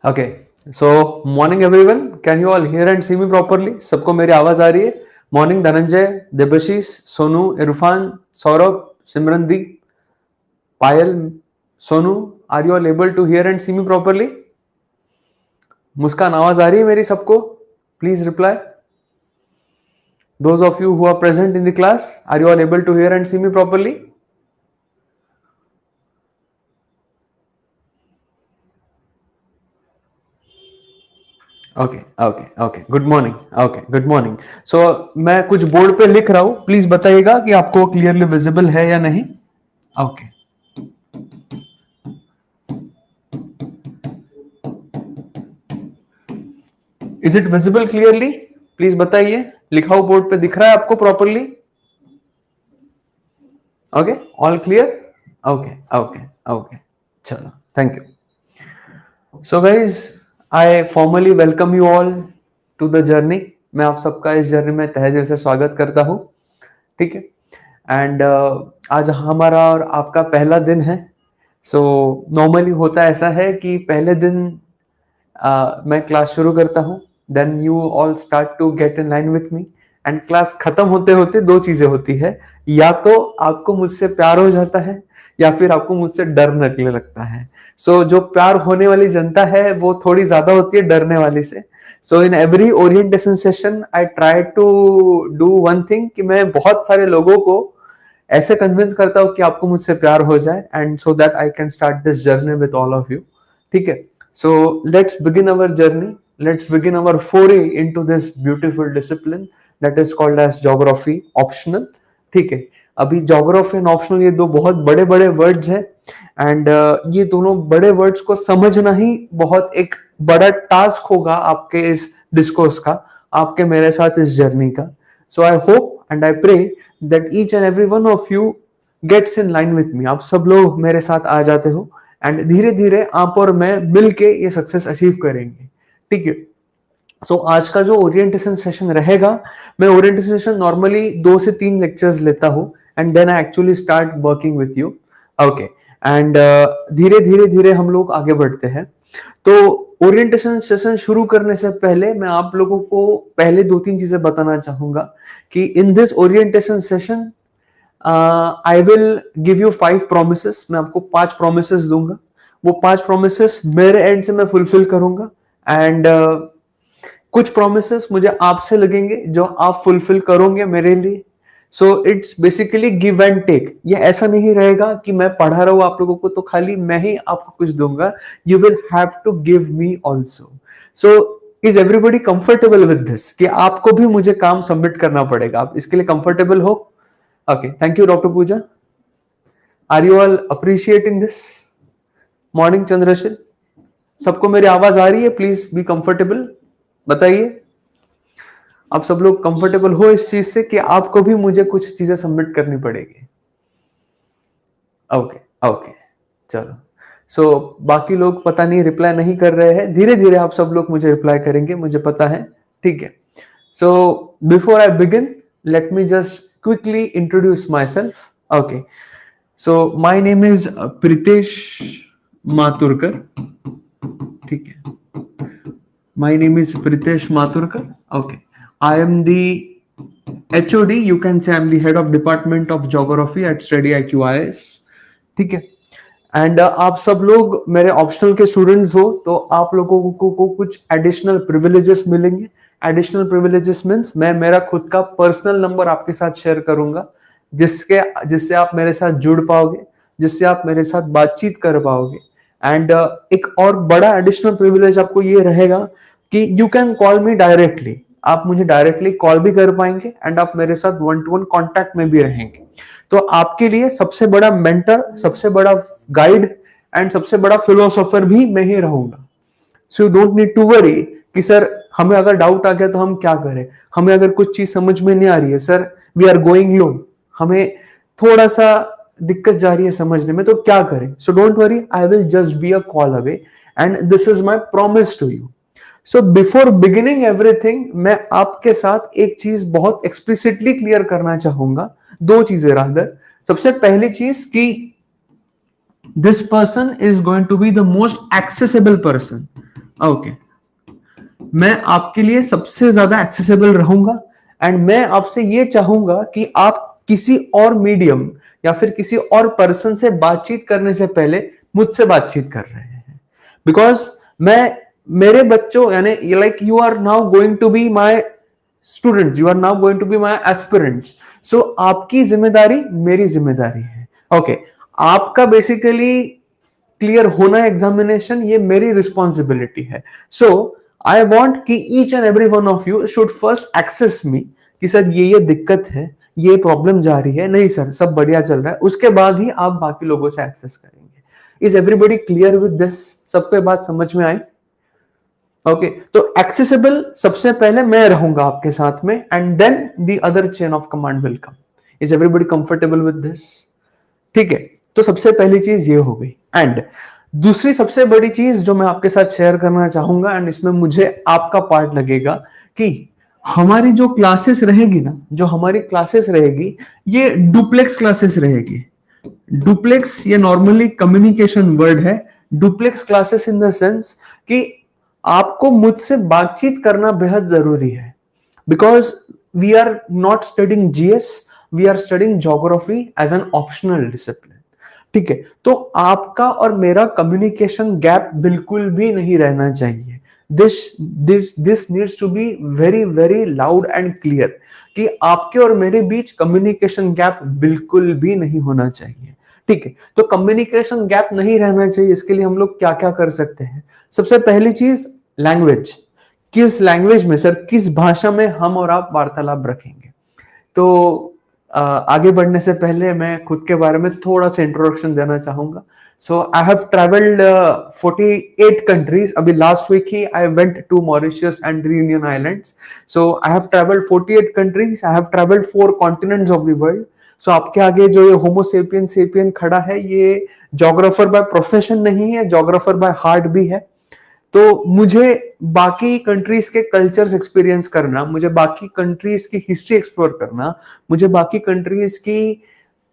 Okay, so morning everyone. Can you all hear and see me properly? सबको मेरी आवाज आ रही है? Morning Dhananjay, Debashish, Sonu, Irfan, Saurabh, Simrandeep, Payal, Sonu. Are you all able to hear and see me properly? मुस्कान आवाज आ रही है मेरी सबको? Please reply. Those of you who are present in the class, are you all able to hear and see me properly? Okay good morning. Okay good morning. So मैं कुछ board पे लिख रहा हूं, प्लीज बताइएगा कि आपको क्लियरली विजिबल है या नहीं. Okay. Is it visible clearly? Please बताइए. लिखा हुआ बोर्ड पे दिख रहा है आपको properly? Okay, all clear. Okay okay okay, चलो, thank you. So guys, I formally welcome you all to the journey. मैं आप सबका इस जर्नी में तहे दिल से स्वागत करता हूं. ठीक है. एंड आज हमारा और आपका पहला दिन है. सो नॉर्मली होता ऐसा है कि पहले दिन मैं क्लास शुरू करता हूं, then you all start to get in line with me. And class खत्म होते होते दो चीजें होती है. या तो आपको मुझसे प्यार हो जाता है या फिर आपको मुझसे डर लगने लगता है. सो जो प्यार होने वाली जनता है वो थोड़ी ज्यादा होती है डरने वाली से. So in every orientation session I try to do one thing कि मैं बहुत सारे लोगों को ऐसे कन्विंस करता हूं कि आपको मुझसे प्यार हो जाए, and so that I can start this journey with all of you. ठीक है. So let's begin our journey. Let's begin our foray into this beautiful discipline that is called as geography optional. ठीक है. अभी geography and optional ये दो बहुत बड़े बड़े वर्ड्स हैं, एंड ये दोनों बड़े वर्ड्स को समझना ही बहुत एक बड़ा टास्क होगा आपके इस डिस्कोर्स का, आपके मेरे साथ इस जर्नी का. So I hope and I pray that each and every one of you gets in line with me. आप सब लोग मेरे साथ आ जाते हो एंड धीरे धीरे आप और मैं मिलके ये सक्सेस अचीव करेंगे. ठीक है. सो आज का जो ओरिएंटेशन सेशन रहेगा, मैं ओरिएंटेशन सेशन नॉर्मली 2 से 3 लेक्चर्स लेता हूं and then I actually start working with you. Okay. And धीरे धीरे धीरे हम लोग आगे बढ़ते हैं. तो ओरिएंटेशन सेशन शुरू करने से पहले मैं आप लोगों को पहले 2-3 चीजें बताना चाहूंगा कि in this orientation session I will give you 5 promises. मैं आपको 5 प्रोमिसेस दूंगा. वो 5 प्रोमिसेस मेरे एंड से मैं फुलफिल करूंगा, एंड कुछ प्रोमिसेस मुझे आपसे लगेंगे जो आप फुलफिल करोगे मेरे लिए. So it's basically give and take. ये ऐसा नहीं रहेगा कि मैं पढ़ा रहा हूं आप लोगों को तो खाली मैं ही आपको कुछ दूंगा. You will have to give me also. So is everybody comfortable with this कि आपको भी मुझे काम सबमिट करना पड़ेगा? आप इसके लिए कंफर्टेबल हो? Okay, thank you, Dr. Pooja. Are you all appreciating this? Morning, Chandrashil. सबको मेरी आवाज आ रही है? Please be comfortable. बताइए आप सब लोग कंफर्टेबल हो इस चीज से कि आपको भी मुझे कुछ चीजें सबमिट करनी पड़ेगी? ओके ओके, चलो. सो बाकी लोग पता नहीं रिप्लाई नहीं कर रहे हैं. धीरे धीरे आप सब लोग मुझे रिप्लाई करेंगे, मुझे पता है. ठीक है. So before I begin, let me just quickly introduce myself. Okay, so my name is Pritesh Mathurkar. ठीक है. My name is Pritesh Mathurkar. Okay, I am the HOD. You can say I'm the head of department of geography at Study IQ IAS. ठीक है. And आप सब लोग मेरे optional के students हो तो आप लोगों को कुछ एडिशनल प्रिविलेजेस मिलेंगे. एडिशनल प्रिविलेजेस मींस मैं मेरा खुद का पर्सनल नंबर आपके साथ शेयर करूंगा, जिससे आप मेरे साथ जुड़ पाओगे, जिससे आप मेरे साथ बातचीत कर पाओगे. एंड एक और बड़ा एडिशनल प्रिविलेज आपको ये रहेगा कि you can call me directly. आप मुझे डायरेक्टली कॉल भी कर पाएंगे एंड आप मेरे साथ 1-to-1 कॉन्टैक्ट में भी रहेंगे. तो आपके लिए सबसे बड़ा मेंटर, सबसे बड़ा गाइड एंड सबसे बड़ा फिलोसोफर भी मैं ही रहूंगा. So you don't need to worry कि सर हमें अगर डाउट आ गया तो हम क्या करें, हमें अगर कुछ चीज समझ में नहीं आ रही है, सर वी आर गोइंग लो, हमें थोड़ा सा दिक्कत जा रही है समझने में, तो क्या करें? So don't worry, I will just be a call away and this is my promise to you. So before beginning everything, मैं आपके साथ एक चीज बहुत एक्सप्लिसिटली क्लियर करना चाहूंगा. 2 चीजें रादर. सबसे पहली चीज कि this person is going to be the most accessible person. Okay, मैं आपके लिए सबसे ज्यादा एक्सेसिबल रहूंगा एंड मैं आपसे ये चाहूंगा कि आप किसी और मीडियम या फिर किसी और पर्सन से बातचीत करने से पहले मुझसे बातचीत कर रहे हैं, बिकॉज मैं मेरे बच्चों यानी like you are now going to be my students, you are now going to be my aspirants, so आपकी जिम्मेदारी मेरी जिम्मेदारी है। ओके, आपका बेसिकली क्लियर होना एग्जामिनेशन ये मेरी रिस्पॉन्सिबिलिटी है। सो आई वॉन्ट कि each and every one of you should first access me कि सर ये दिक्कत है, ये प्रॉब्लम जा रही है, नहीं सर सब बढ़िया चल रहा है, उसके बाद ही आप बाकी लोगों से एक्सेस करेंगे। Is everybody clear with this? सबको बात समझ में आई? ओके, तो एक्सेसिबल सबसे पहले मैं रहूंगा आपके साथ में and then the other chain of command will come. Is everybody comfortable with this? ठीक है, तो सबसे पहली चीज ये हो गई। एंड दूसरी सबसे बड़ी चीज जो मैं आपके साथ शेयर करना चाहूंगा एंड इसमें मुझे आपका पार्ट लगेगा कि हमारी जो क्लासेस रहेगी ना, जो हमारी क्लासेस रहेगी ये डुप्लेक्स क्लासेस रहेगी। डुप्लेक्स ये नॉर्मली कम्युनिकेशन वर्ड है। Duplex classes in the sense कि आपको मुझसे बातचीत करना बेहद जरूरी है, because we are not studying GS, we are studying geography as an optional discipline. ठीक है, तो आपका और मेरा कम्युनिकेशन गैप बिल्कुल भी नहीं रहना चाहिए। This needs to be very very loud and clear कि आपके और मेरे बीच कम्युनिकेशन गैप बिल्कुल भी नहीं होना चाहिए। ठीक है, तो कम्युनिकेशन गैप नहीं रहना चाहिए, इसके लिए हम लोग क्या क्या कर सकते हैं? सबसे पहली चीज लैंग्वेज। किस लैंग्वेज में सर, किस भाषा में हम और आप वार्तालाप रखेंगे? तो आगे बढ़ने से पहले मैं खुद के बारे में थोड़ा सा इंट्रोडक्शन देना चाहूंगा। So I have travelled 48 countries. अभी लास्ट वीक ही I went to Mauritius and Reunion islands. So I have travelled 48 countries, I have travelled 4 continents of the world. So आपके आगे जो ये होमो सेपियन सेपियन खड़ा है, ये जोग्राफर बाय प्रोफेशन नहीं है, जोग्राफर बाय हार्ट भी है। तो मुझे बाकी कंट्रीज के कल्चर्स एक्सपीरियंस करना, मुझे बाकी कंट्रीज की हिस्ट्री एक्सप्लोर करना, मुझे बाकी कंट्रीज की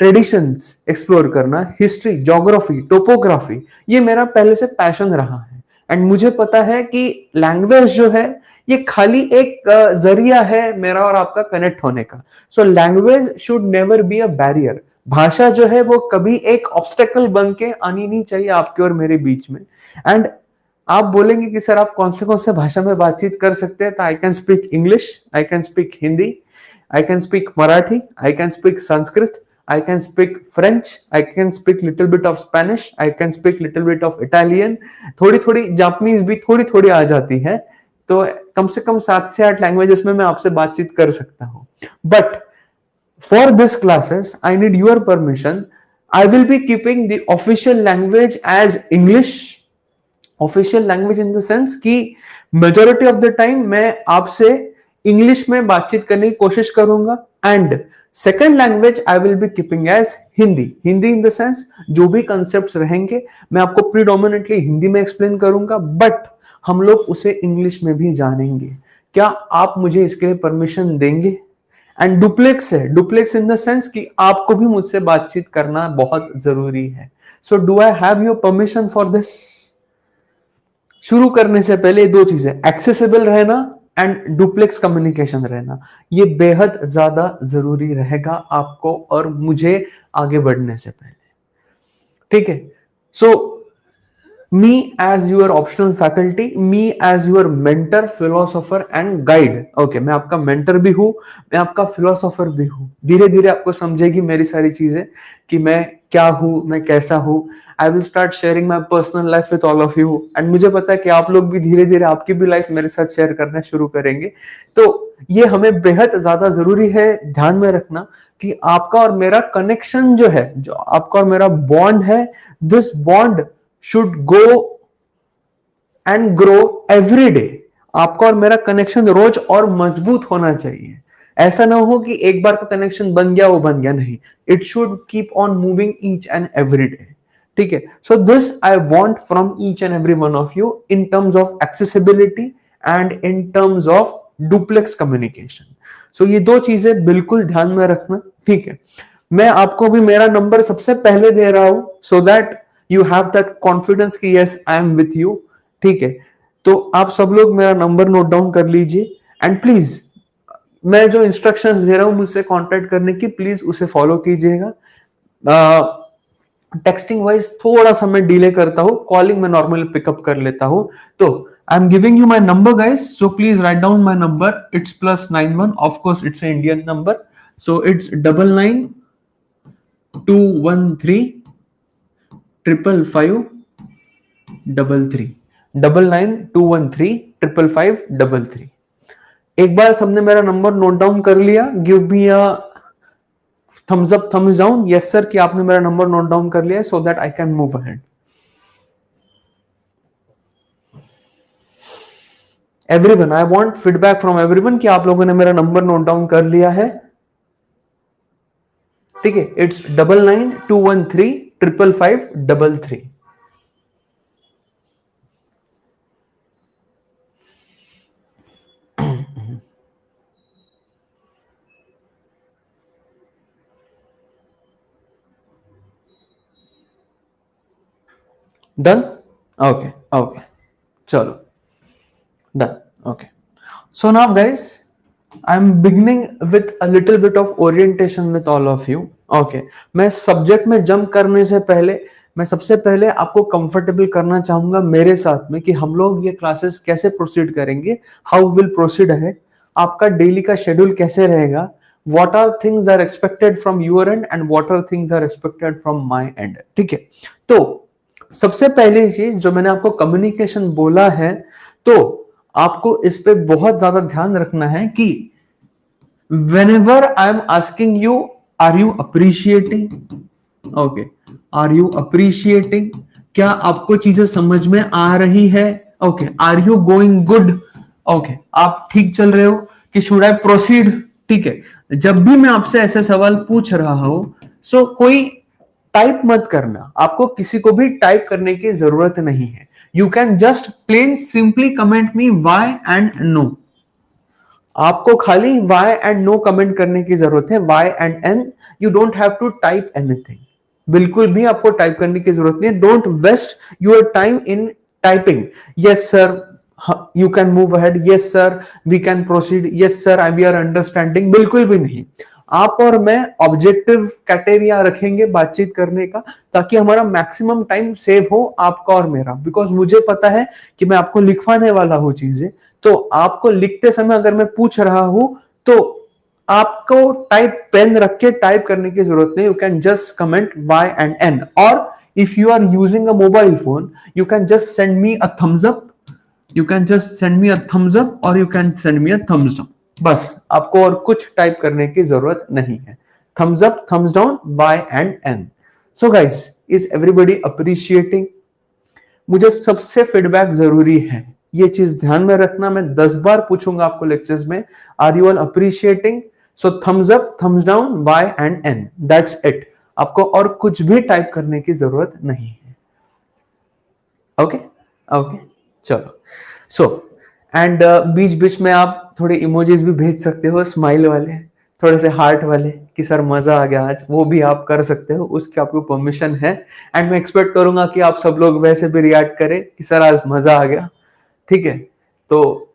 ट्रेडिशंस एक्सप्लोर करना, हिस्ट्री, ज्योग्राफी, टोपोग्राफी, ये मेरा पहले से पैशन रहा है। एंड मुझे पता है कि लैंग्वेज जो है ये खाली एक जरिया है मेरा और आपका कनेक्ट होने का। So language should never be a barrier. भाषा जो है वो कभी एक ऑब्स्टेकल बन के आनी नहीं चाहिए आपके और मेरे बीच में। एंड आप बोलेंगे कि सर आप कौन से भाषा में बातचीत कर सकते हैं? तो I can speak English, I can speak Hindi, I can speak Marathi, I can speak Sanskrit, I can speak French, I can speak little bit of Spanish, I can speak little bit of Italian, थोड़ी थोड़ी Japanese भी थोड़ी थोड़ी आ जाती है। तो कम से कम 7 से 8 लैंग्वेजेस में मैं आपसे बातचीत कर सकता हूं। But for this classes I need your permission. I will be keeping the official language as English. Official language in the sense कि मेजोरिटी ऑफ द टाइम मैं आपसे इंग्लिश में बातचीत करने की कोशिश करूंगा। And second language I will be keeping as Hindi. Hindi in the sense जो भी कंसेप्ट्स रहेंगे मैं आपको प्रीडोमिनेटली हिंदी में एक्सप्लेन करूंगा, बट हम लोग उसे इंग्लिश में भी जानेंगे। क्या आप मुझे इसके लिए परमिशन देंगे? एंड डुप्लेक्स है, डुप्लेक्स इन द सेंस कि आपको भी मुझसे बातचीत करना बहुत जरूरी है। So do I have your permission for this? शुरू करने से पहले 2 चीजें, एक्सेसिबल रहना एंड डुप्लेक्स कम्युनिकेशन रहना, ये बेहद ज्यादा जरूरी रहेगा आपको और मुझे आगे बढ़ने से पहले। ठीक है, सो me as your optional faculty, me as your mentor, philosopher and guide. Okay, मैं आपका mentor भी हूँ, मैं आपका philosopher भी हूँ। धीरे धीरे आपको समझेगी मेरी सारी चीजें कि मैं क्या हूँ, मैं कैसा हूँ। I will start sharing my personal life with all of you and मुझे पता है कि आप लोग भी धीरे धीरे आपकी भी लाइफ मेरे साथ शेयर करना शुरू करेंगे। तो ये हमें बेहद ज्यादा जरूरी है ध्यान में रखना कि आपका और मेरा कनेक्शन जो है, जो आपका और मेरा बॉन्ड है, this bond should go and grow every day. आपका और मेरा कनेक्शन रोज और मजबूत होना चाहिए। ऐसा ना हो कि एक बार का कनेक्शन बन गया वो बन गया, नहीं। It should keep on moving each and every day. ठीक है, so this I want from each and every one of you in terms of accessibility and in terms of duplex communication. So ये 2 चीजें बिल्कुल ध्यान में रखना। ठीक है, मैं आपको भी मेरा नंबर सबसे पहले दे रहा हूं so that you have that confidence कि yes I am with you. ठीक है, तो आप सब लोग मेरा नंबर नोट डाउन कर लीजिए एंड प्लीज मैं जो इंस्ट्रक्शंस दे रहा हूं मुझसे कांटेक्ट करने की, प्लीज उसे फॉलो कीजिएगा। टेक्सटिंग वाइज थोड़ा सा मैं डिले करता हूं, कॉलिंग में नॉर्मली पिकअप कर लेता हूं। तो I am giving you my number guys, so please write down my number. It's +91, of course it's a Indian number, so it's 9921355533 9921355533। एक बार सबने मेरा नंबर नोट डाउन कर लिया? Give me a thumbs up, thumbs down, yes sir कि आपने मेरा number note down कर लिया, सो that I can move ahead. Everyone, I want feedback from everyone कि आप लोगों ने मेरा नंबर नोट डाउन कर लिया है। ठीक है, इट्स 9921355533। डन? ओके ओके, चलो done. Okay, so now guys, I'm beginning with a little bit of orientation with all of you. Okay, मैं सब्जेक्ट में जंप करने से पहले मैं सबसे पहले आपको कंफर्टेबल करना चाहूंगा मेरे साथ में कि हम लोग ये क्लासेस कैसे प्रोसीड करेंगे, हाउ विल प्रोसीड अहेड, आपका डेली का शेड्यूल कैसे रहेगा, what are things are expected from your end end what are things are expected from my end. ठीक है, तो सबसे पहली चीज जो मैंने आपको कम्युनिकेशन बोला है, तो आपको इस पे बहुत ज्यादा ध्यान रखना है कि whenever I am asking you, are you appreciating? Okay, are you appreciating? क्या आपको चीजें समझ में आ रही है? Okay, are you going good? Okay, आप ठीक चल रहे हो कि should I proceed? ठीक है, जब भी मैं आपसे ऐसे सवाल पूछ रहा हूं, सो कोई टाइप मत करना, आपको किसी को भी टाइप करने की जरूरत नहीं है। You can just plain simply comment me Y and no. आपको खाली वाई एंड नो कमेंट करने की जरूरत है, Y and N, you don't have to type anything. बिल्कुल भी आपको टाइप करने की जरूरत नहीं है। Don't waste your time in typing yes sir, you can move ahead, yes sir we can proceed, yes sir we are understanding, बिल्कुल भी नहीं। आप और मैं ऑब्जेक्टिव क्राइटेरिया रखेंगे बातचीत करने का, ताकि हमारा मैक्सिमम टाइम सेव हो आपका और मेरा। बिकॉज मुझे पता है कि मैं आपको लिखवाने वाला हूं चीजें, तो आपको लिखते समय अगर मैं पूछ रहा हूं तो आपको टाइप पेन रख के टाइप करने की जरूरत नहीं। You can just comment Y and N, और if you are using a mobile phone you can just send me a thumbs up, you can just send me a thumbs up और you can send me a thumbs down. बस आपको और कुछ type करने की जरूरत नहीं है। Thumbs up, thumbs down, Y and N. So guys, is everybody appreciating? मुझे सबसे फीडबैक जरूरी है, ये चीज ध्यान में रखना। मैं 10 बार पूछूंगा आपको लेक्चर्स में, are you all appreciating? So thumbs up, thumbs down, Y and N, that's it. आपको और कुछ भी टाइप करने की जरूरत नहीं है। ओके ओके, चलो। सो एंड बीच बीच में आप थोड़े इमोजीज भी भेज सकते हो, स्माइल वाले, थोड़े से हार्ट वाले कि सर मजा आ गया आज, वो भी आप कर सकते हो, उसकी आपको परमिशन है। एंड मैं एक्सपेक्ट करूंगा कि आप सब लोग वैसे भी रिएक्ट करें कि सर आज मजा आ गया। ठीक है, तो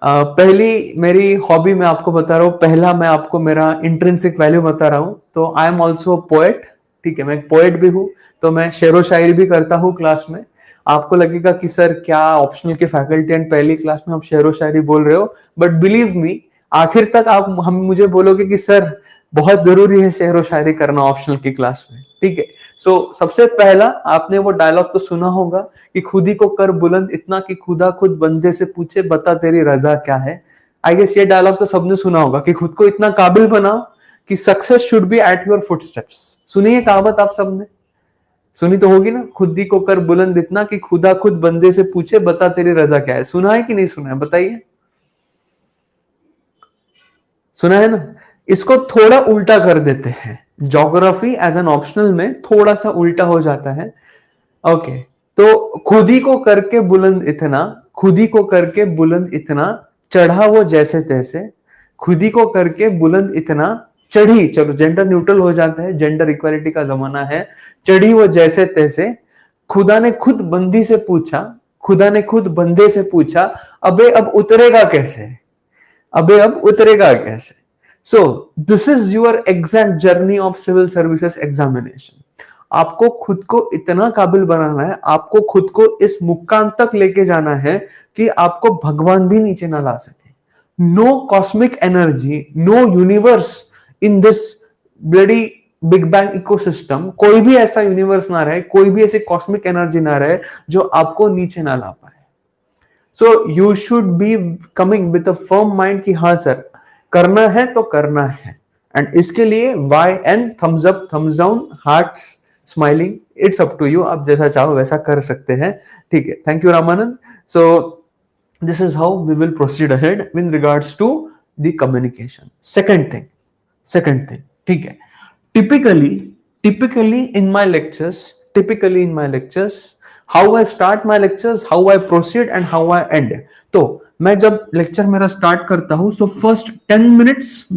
पहली मेरी हॉबी मैं आपको बता रहा हूँ, पहला मैं आपको मेरा इंट्रिंसिक वैल्यू बता रहा हूँ। तो आई एम ऑल्सो पोएट। ठीक है, मैं एक पोएट भी हूँ, तो मैं शेरो शायरी भी करता हूँ क्लास में। आपको लगेगा कि सर क्या ऑप्शनल के फैकल्टी एंड पहली क्लास में आप शेरो शायरी बोल रहे हो, बट बिलीव मी, आखिर तक आप हम मुझे बोलोगे कि सर बहुत जरूरी है शेरो शायरी करना ऑप्शनल की क्लास में। ठीक है, सो सबसे पहला आपने वो डायलॉग तो सुना होगा कि खुद ही को कर बुलंद इतना कि खुदा खुद बंदे से पूछे बता तेरी रजा क्या है। आई गेस ये डायलॉग तो सबने सुना होगा कि खुद को इतना काबिल बनाओ कि success should be at your footsteps. सुनिए कहावत, आप सबने सुनी तो होगी ना, खुद ही को कर बुलंद इतना कि खुदा खुद बंदे से पूछे बता तेरी रजा क्या है। सुना है कि नहीं सुना है, बताइए। सुना है ना। इसको थोड़ा उल्टा कर देते हैं, ज्योग्राफी एज एन ऑप्शनल में थोड़ा सा उल्टा हो जाता है। ओके, तो खुद ही को करके बुलंद इतना, खुद ही को करके बुलंद इतना, चढ़ा वो जैसे तैसे, खुद ही को करके बुलंद इतना, चढ़ी, चलो जेंडर न्यूट्रल हो जाता है, जेंडर इक्वालिटी का जमाना है, चढ़ी वो जैसे तैसे, खुदा ने खुद बंदी से पूछा खुदा ने खुद बंदे से पूछा, अबे अब उतरेगा कैसे, अबे अब उतरेगा कैसे। So this is your exact journey of civil services examination. आपको खुद को इतना काबिल बनाना है, आपको खुद को इस मुकाम तक लेके जाना है कि आपको भगवान भी नीचे ना ला सके। No cosmic energy, no universe in this bloody big bang ecosystem, कोई भी ऐसा यूनिवर्स ना रहे, कोई भी ऐसी कॉस्मिक एनर्जी ना रहे जो आपको नीचे ना ला पाए। So you should be coming with a firm mind कि हाँ सर करना है तो करना है। एंड इसके लिए Y N, thumbs up, thumbs down, hearts, smiling, it's up to you, आप जैसा चाहो वैसा कर सकते हैं। ठीक है, thank you Ramanand. So this is how we will proceed ahead in regards to the communication. Second thing, ठीक है, typically in my lectures, how I start my lectures, how I proceed and how I end. तो मैं जब lecture मेरा start करता हूं, so first 10 minutes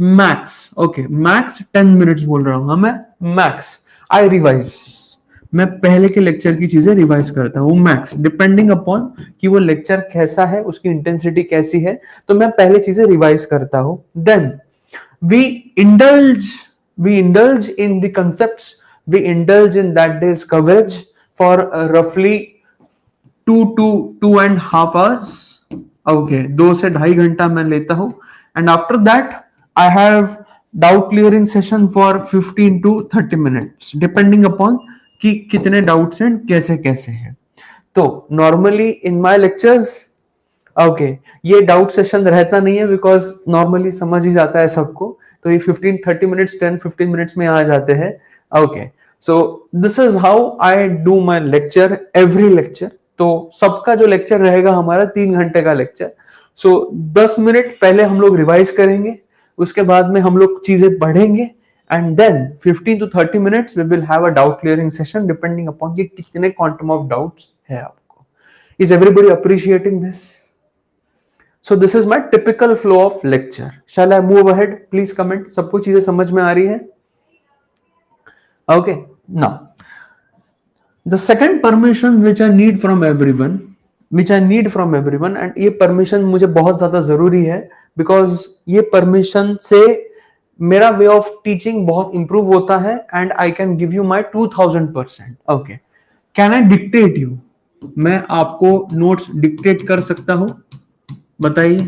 max, okay, max 10 minutes बोल रहा हूं, हाँ मैं max, I revise, मैं पहले के लेक्चर की चीजें रिवाइज करता हूँ मैक्स, डिपेंडिंग अपॉन कि वो लेक्चर कैसा है, उसकी इंटेंसिटी कैसी है, तो मैं पहले चीजें रिवाइज करता हूँ। Then we indulge in the concepts, we indulge in that day's coverage for रफली 2.5 hours, ओके, 2 से 2.5 घंटा मैं लेता हूँ। And after that I have doubt clearing session for 15 to 30 minutes, depending upon कि कितने डाउट्स हैं, कैसे कैसे हैं। तो normally in my lectures, okay, ये डाउट सेशन रहता नहीं है बिकॉज नॉर्मली समझ ही जाता है सबको, तो ये 15-30 मिनट्स 10-15 मिनट्स में आ जाते हैं। Okay, so this is how I do my lecture, every lecture. तो सबका जो लेक्चर रहेगा हमारा 3 घंटे का लेक्चर। सो 10 मिनट पहले हम लोग रिवाइज करेंगे, उसके बाद में हम लोग चीजें पढ़ेंगे, and then 15 to 30 minutes we will have a doubt clearing session depending upon कि कितने quantum of doubts है आपको। Is everybody appreciating this? So this is my typical flow of lecture. Shall I move ahead? Please comment. सबको चीजें समझ में आ रही है? Okay, now the second permission which I need from everyone, and ये permission मुझे बहुत ज्यादा जरूरी है because ये permission से मेरा वे ऑफ टीचिंग बहुत इंप्रूव होता है and I can give you my 2000%। Okay, can I dictate you, मैं आपको नोट्स डिक्टेट कर सकता हूं, बताइए,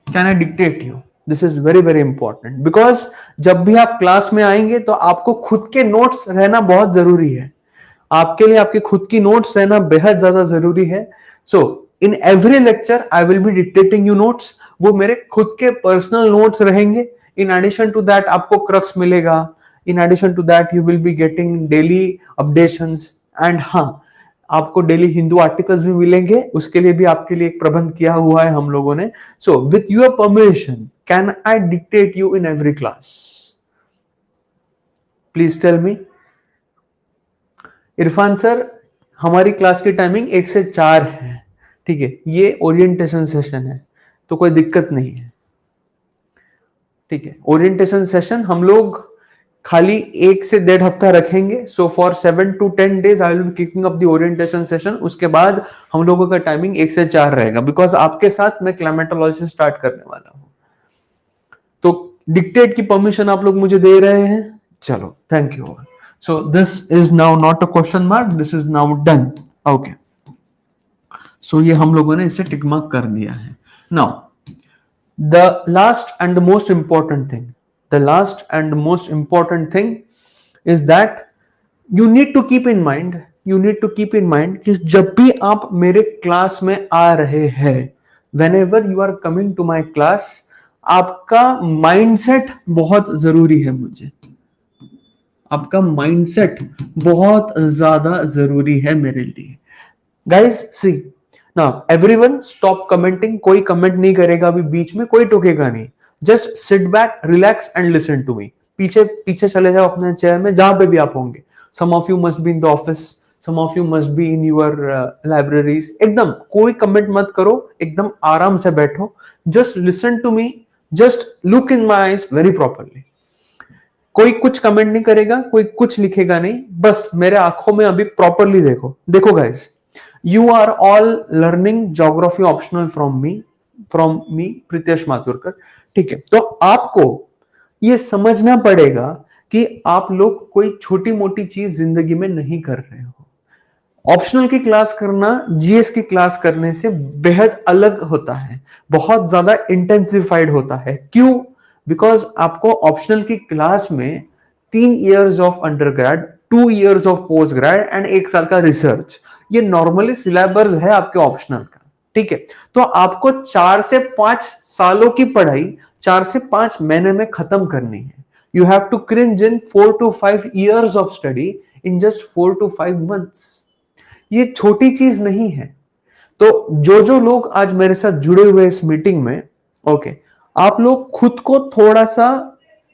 can I dictate you? This is very very important because जब भी आप क्लास में आएंगे तो आपको खुद के नोट्स रहना बहुत जरूरी है, आपके लिए आपके खुद की नोट्स रहना बेहद ज्यादा जरूरी है। So in every lecture I will be dictating you notes, वो मेरे खुद के पर्सनल नोट्स रहेंगे। In addition to that आपको क्रक्स मिलेगा, in addition to that you will be getting daily updations, and हाँ आपको डेली हिंदू आर्टिकल्स भी मिलेंगे, उसके लिए भी आपके लिए एक प्रबंध किया हुआ है हम लोगों ने। So with your permission can I dictate you in every class? Please tell me. Irfan sir, हमारी क्लास की टाइमिंग 1 से 4 है, ठीक है, ये ओरिएंटेशन सेशन है तो कोई दिक्कत नहीं है, ठीक है। ओरिएंटेशन सेशन हम लोग खाली 1 से 1.5 हफ्ता रखेंगे। So for 7 to 10 days I will B kicking up the orientation session. उसके बाद हम लोगों का टाइमिंग 1 से 4 रहेगा बिकॉज आपके साथ मैं क्लाइमेटोलॉजी स्टार्ट करने वाला हूं। तो डिक्टेट की परमिशन आप लोग मुझे दे रहे हैं, चलो thank you. So this is now not a question mark, this is now done. Okay, so ये हम लोगों ने इसे टिक मार्क कर दिया है। Now the last and the most important thing is that you need to keep in mind कि जब भी आप मेरे क्लास में आ रहे हैं, whenever you are coming to my class, आपका माइंडसेट बहुत जरूरी है, मुझे आपका माइंडसेट बहुत ज्यादा जरूरी है मेरे लिए। Guys see, Now everyone stop commenting, कोई कमेंट नहीं करेगा अभी, बीच में कोई टोकेगा नहीं, just sit back, relax and listen to me. पीछे चले जाओ अपने चेयर में, जहां पे भी आप होंगे। Some of you must be in the office, some of you must be in your libraries. एकदम कोई कमेंट मत करो, एकदम आराम से बैठो, just listen to me, just look in my eyes very properly. कोई कुछ कमेंट नहीं करेगा, कोई कुछ लिखेगा नहीं, बस मेरे आंखों में अभी प्रॉपरली देखो। देखो guys, you are all learning geography optional from me Pritesh Mathurkar. ठीक है, तो आपको ये समझना पड़ेगा कि आप लोग कोई छोटी मोटी चीज जिंदगी में नहीं कर रहे हो। ऑप्शनल की क्लास करना जीएस की क्लास करने से बेहद अलग होता है, बहुत ज्यादा इंटेंसिफाइड होता है। क्यों? बिकॉज आपको ऑप्शनल की क्लास में 3 years of undergrad, 2 years of post grade and 1 साल का रिसर्च, ये नॉर्मली सिलेबस है आपके ऑप्शनल का। ठीक है, तो आपको 4 से 5 सालों की पढ़ाई 4 से 5 महीने में खत्म करनी है। You have to cringe in 4 to 5 years of study in just 4 to 5 months। ये छोटी चीज नहीं है। तो जो जो लोग आज मेरे साथ जुड़े हुए इस मीटिंग में, ओके, आप लोग खुद को थोड़ा सा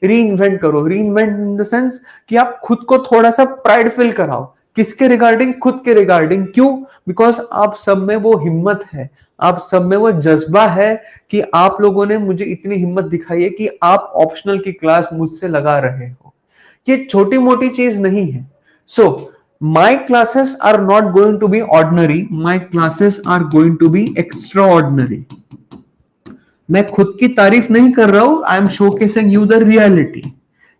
री इन्वेंट करो। री इन्वेंट इन द सेंस कि आप खुद को थोड़ा सा प्राइड फील कराओ। किसके रिगार्डिंग? खुद के रिगार्डिंग। क्यों? बिकॉज आप सब में वो हिम्मत है, आप सब में वो जज्बा है कि आप लोगों ने मुझे इतनी हिम्मत दिखाई है कि आप ऑप्शनल की क्लास मुझसे लगा रहे हो। ये छोटी मोटी चीज नहीं है। सो my classes are not going to be ordinary, my classes are going to be extraordinary। मैं खुद की तारीफ नहीं कर रहा हूं, I M showcasing you the reality.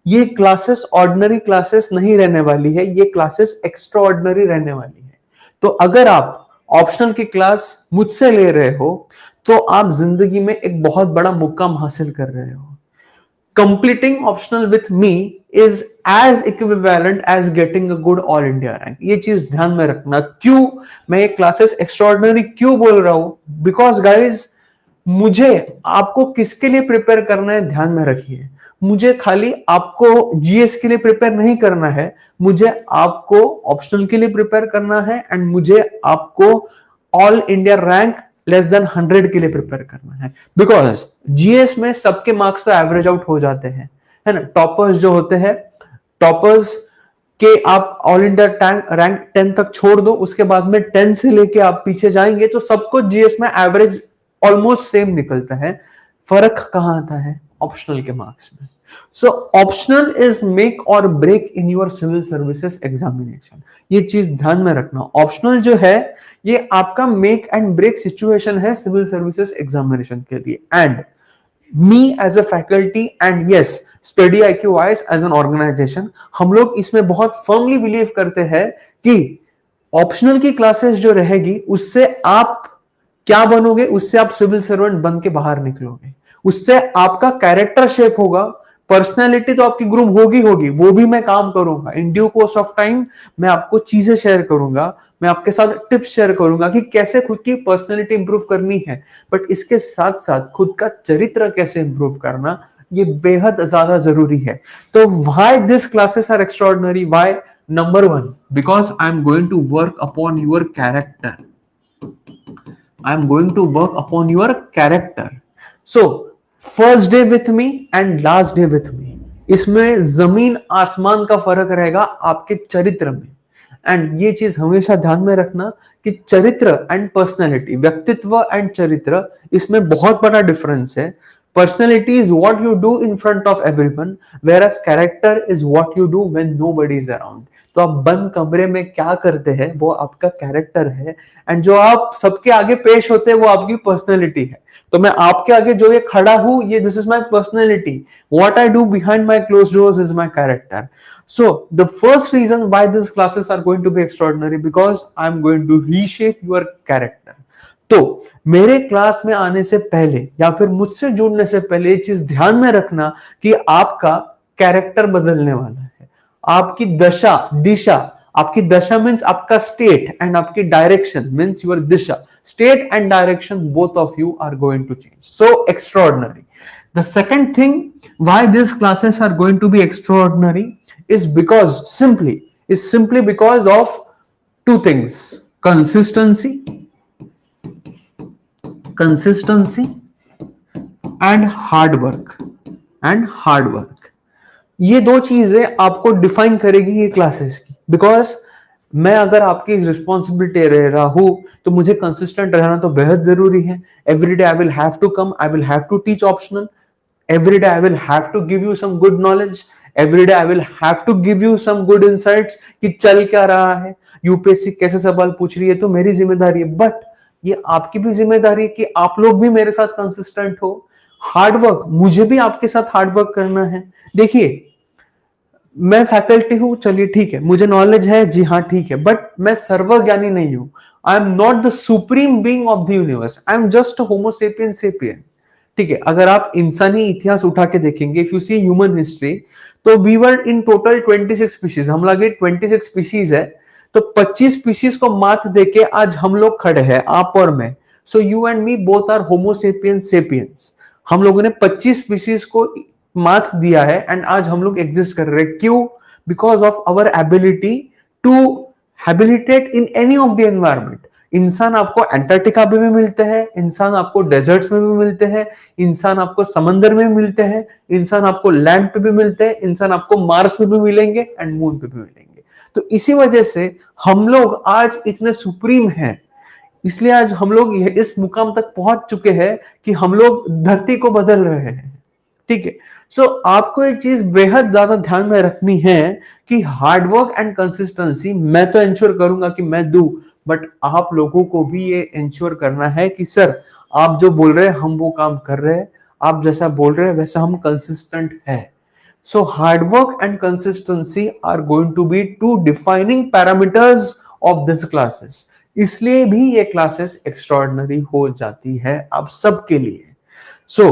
ये क्लासेस ऑर्डिनरी क्लासेस नहीं रहने वाली है, ये क्लासेस एक्स्ट्राऑर्डिनरी रहने वाली है। तो अगर आप ऑप्शनल की क्लास मुझसे ले रहे हो तो आप जिंदगी में एक बहुत बड़ा मुकाम हासिल कर रहे हो। Completing optional with me is as equivalent as getting a good all India rank। ये चीज ध्यान में रखना। क्यों मैं ये क्लासेस एक्स्ट्राऑर्डिनरी क्यों बोल रहा हूं? बिकॉज गाइज, मुझे आपको किसके लिए प्रिपेयर करना है ध्यान में रखिए। मुझे खाली आपको जीएस के लिए प्रिपेयर नहीं करना है, मुझे आपको ऑप्शनल के लिए प्रिपेयर करना है एंड मुझे आपको all India rank less than 100 के लिए प्रिपेयर करना है। बिकॉज जीएस में सबके मार्क्स तो एवरेज आउट हो जाते हैं, है ना। टॉपर्स जो होते हैं, टॉपर्स के आप ऑल इंडिया रैंक 10 तक छोड़ दो, उसके बाद में 10 से लेके आप पीछे जाएंगे तो सबको जीएस में एवरेज ऑलमोस्ट सेम निकलता है। फर्क कहां आता है? ऑप्शनल के मार्क्स में। So optional is make or break in your civil services examination. ये चीज ध्यान में रखना। ऑप्शनल जो है ये आपका मेक एंड ब्रेक सिचुएशन है सिविल सर्विसेज एग्जामिनेशन के लिए। And me as a faculty and yes study IQ wise as an organisation, हम लोग इसमें बहुत फर्मली बिलीव करते हैं कि ऑप्शनल की क्लासेस जो रहेगी उससे आप क्या बनोगे? उससे आप सिविल सर्वेंट बन के बाहर निकलोगे, उससे आपका कैरेक्टर शेप होगा, पर्सनैलिटी तो आपकी ग्रूम होगी, वो भी मैं काम करूंगा। In due course of time मैं आपको चीजें शेयर करूंगा, मैं आपके साथ टिप्स शेयर करूंगा कि कैसे खुद की पर्सनैलिटी इंप्रूव करनी है, बट इसके साथ साथ खुद का चरित्र कैसे इंप्रूव करना, ये बेहद ज्यादा जरूरी है। तो why this classes are extraordinary? Why? Number 1, because I am going to work upon your character. I am going to work upon your character. So first day with me and last day with me, इसमें जमीन आसमान का फर्क रहेगा आपके चरित्र में। And ये चीज हमेशा ध्यान में रखना कि चरित्र एंड पर्सनैलिटी, व्यक्तित्व एंड चरित्र, इसमें बहुत बड़ा डिफरेंस है। Personality is what you do in front of everyone, whereas character is what you do when nobody is around. तो आप बंद कमरे में क्या करते हैं वो आपका कैरेक्टर है, एंड जो आप सबके आगे पेश होते हैं वो आपकी पर्सनैलिटी है। तो मैं आपके आगे जो ये खड़ा हूं, ये this is my personality. What I do behind my closed doors is my character. So the first reason why these classes are going to be extraordinary, because I'm going to reshape your character। तो मेरे class में आने से पहले या फिर मुझसे जुड़ने से पहले ये चीज ध्यान में रखना कि आपका कैरेक्टर बदलने वाला है। आपकी दशा दिशा, आपकी दशा मीन्स आपका स्टेट एंड आपकी डायरेक्शन मीन्स योर दिशा, state and direction both of you are going to change. So extraordinary. The second thing why these classes are going to be extraordinary is simply because of two things: consistency and hard work। ये दो चीजें आपको define करेगी ये classes की। Because मैं अगर आपकी रिस्पॉन्सिबिलिटी ले रहा हूं तो मुझे कंसिस्टेंट रहना तो बेहद जरूरी है। Every day I will have to come, I will have to teach optional, every day I will have to give you some good knowledge, every day I will have to give you some good insights कि चल क्या रहा है, UPSC कैसे सवाल पूछ रही है, तो मेरी जिम्मेदारी है। बट ये आपकी भी जिम्मेदारी है कि आप लोग भी मेरे साथ कंसिस्टेंट हो। हार्डवर्क, मुझे भी आपके साथ हार्डवर्क करना है। देखिए, मैं फैकल्टी हूं, चलिए ठीक है, मुझे नॉलेज है, जी हाँ ठीक है, बट मैं सर्वज्ञानी नहीं हूं। I am not the supreme being of the universe, I am just homo sapien sapien. ठीक है, अगर आप इंसानी इतिहास उठा के देखेंगे, if you see human history, तो we were in total 26 species, हम लगे 26 स्पीशीज है, तो 25 स्पीशीज को मात देके आज हम लोग खड़े हैं, आप और मैं। So you and me both are homo sapien sapiens. हम लोगों ने 25 स्पीशीज को मात दिया है एंड आज हम लोग एग्जिस्ट कर रहे हैं। क्यों? Because of our ability to habilitate in any of the environment. इंसान आपको अंटार्कटिका में भी मिलते हैं, इंसान आपको डेजर्ट्स में भी मिलते हैं, इंसान आपको समंदर में भी मिलते हैं, इंसान आपको लैंड पे भी मिलते हैं, इंसान आपको मार्स में भी मिलेंगे एंड मून पे भी मिलेंगे। तो इसी वजह से हम लोग आज इतने सुप्रीम हैं, इसलिए आज हम लोग इस मुकाम तक पहुंच चुके हैं कि हम लोग धरती को बदल रहे हैं। ठीक है, सो आपको एक चीज बेहद ज्यादा ध्यान में रखनी है कि हार्डवर्क एंड कंसिस्टेंसी मैं तो इंश्योर करूंगा कि मैं दूं, बट आप लोगों को भी ये इंश्योर करना है कि सर आप जो बोल रहे हैं हम वो काम कर रहे हैं, आप जैसा बोल रहे हैं वैसा हम कंसिस्टेंट है। So hard work and consistency are going to be two defining parameters of this classes. इसलिए भी ये क्लासेस एक्स्ट्राऑर्डिनरी हो जाती है आप सबके लिए। So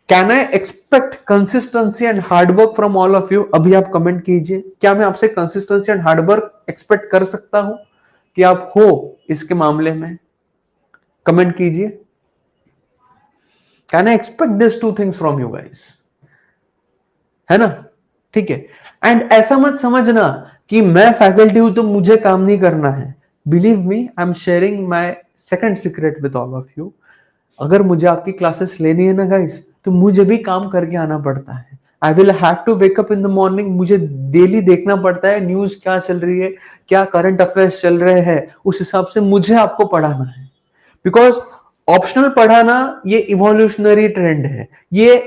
can I expect consistency and hard work from all of you? अभी आप कमेंट कीजिए, क्या मैं आपसे कंसिस्टेंसी एंड हार्डवर्क एक्सपेक्ट कर सकता हूं कि आप हो इसके मामले में? कमेंट कीजिए, can I expect this two things from you guys? है ना? ठीक है, एंड ऐसा मत समझना कि मैं फैकल्टी हूं तो मुझे काम नहीं करना है। Believe me, I am sharing my second secret with all of you. अगर मुझे आपकी क्लासेस लेनी है ना गाइस, तो मुझे भी काम करके आना पड़ता है। I will have to wake up in the morning, मुझे डेली देखना पड़ता है न्यूज क्या चल रही है, क्या करंट अफेयर्स चल रहे हैं, उस हिसाब से मुझे आपको पढ़ाना है। बिकॉज ऑप्शनल पढ़ाना ये इवोल्यूशनरी ट्रेंड है, ये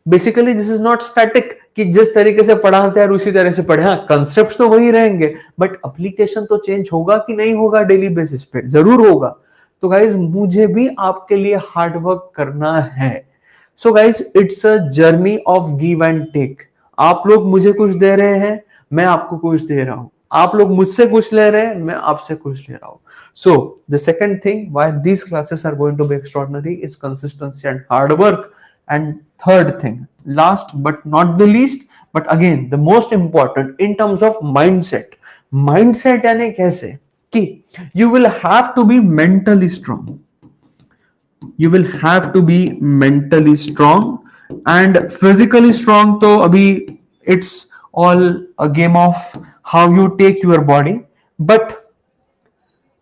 basically this is not static कि जिस तरीके से पढ़ाते हैं उसी तरह से पढ़े। हाँ, कंसेप्ट तो वही रहेंगे, बट एप्लीकेशन तो चेंज होगा कि नहीं होगा? डेली बेसिस पे जरूर होगा। तो गाइज मुझे भी आपके लिए हार्डवर्क करना है। So guys it's a journey of give and take. आप लोग मुझे कुछ दे रहे हैं, मैं आपको कुछ दे रहा हूं, आप लोग मुझसे कुछ ले रहे हैं, मैं आपसे कुछ ले रहा हूं। So the second thing why these classes are going to be extraordinary is consistency and hard work. And third thing, last but not the least, but again the most important in terms of mindset. Mindset यानी कैसे कि you will have to be mentally strong. You will have to be mentally strong and physically strong. तो अभी it's all a game of how you take your body, but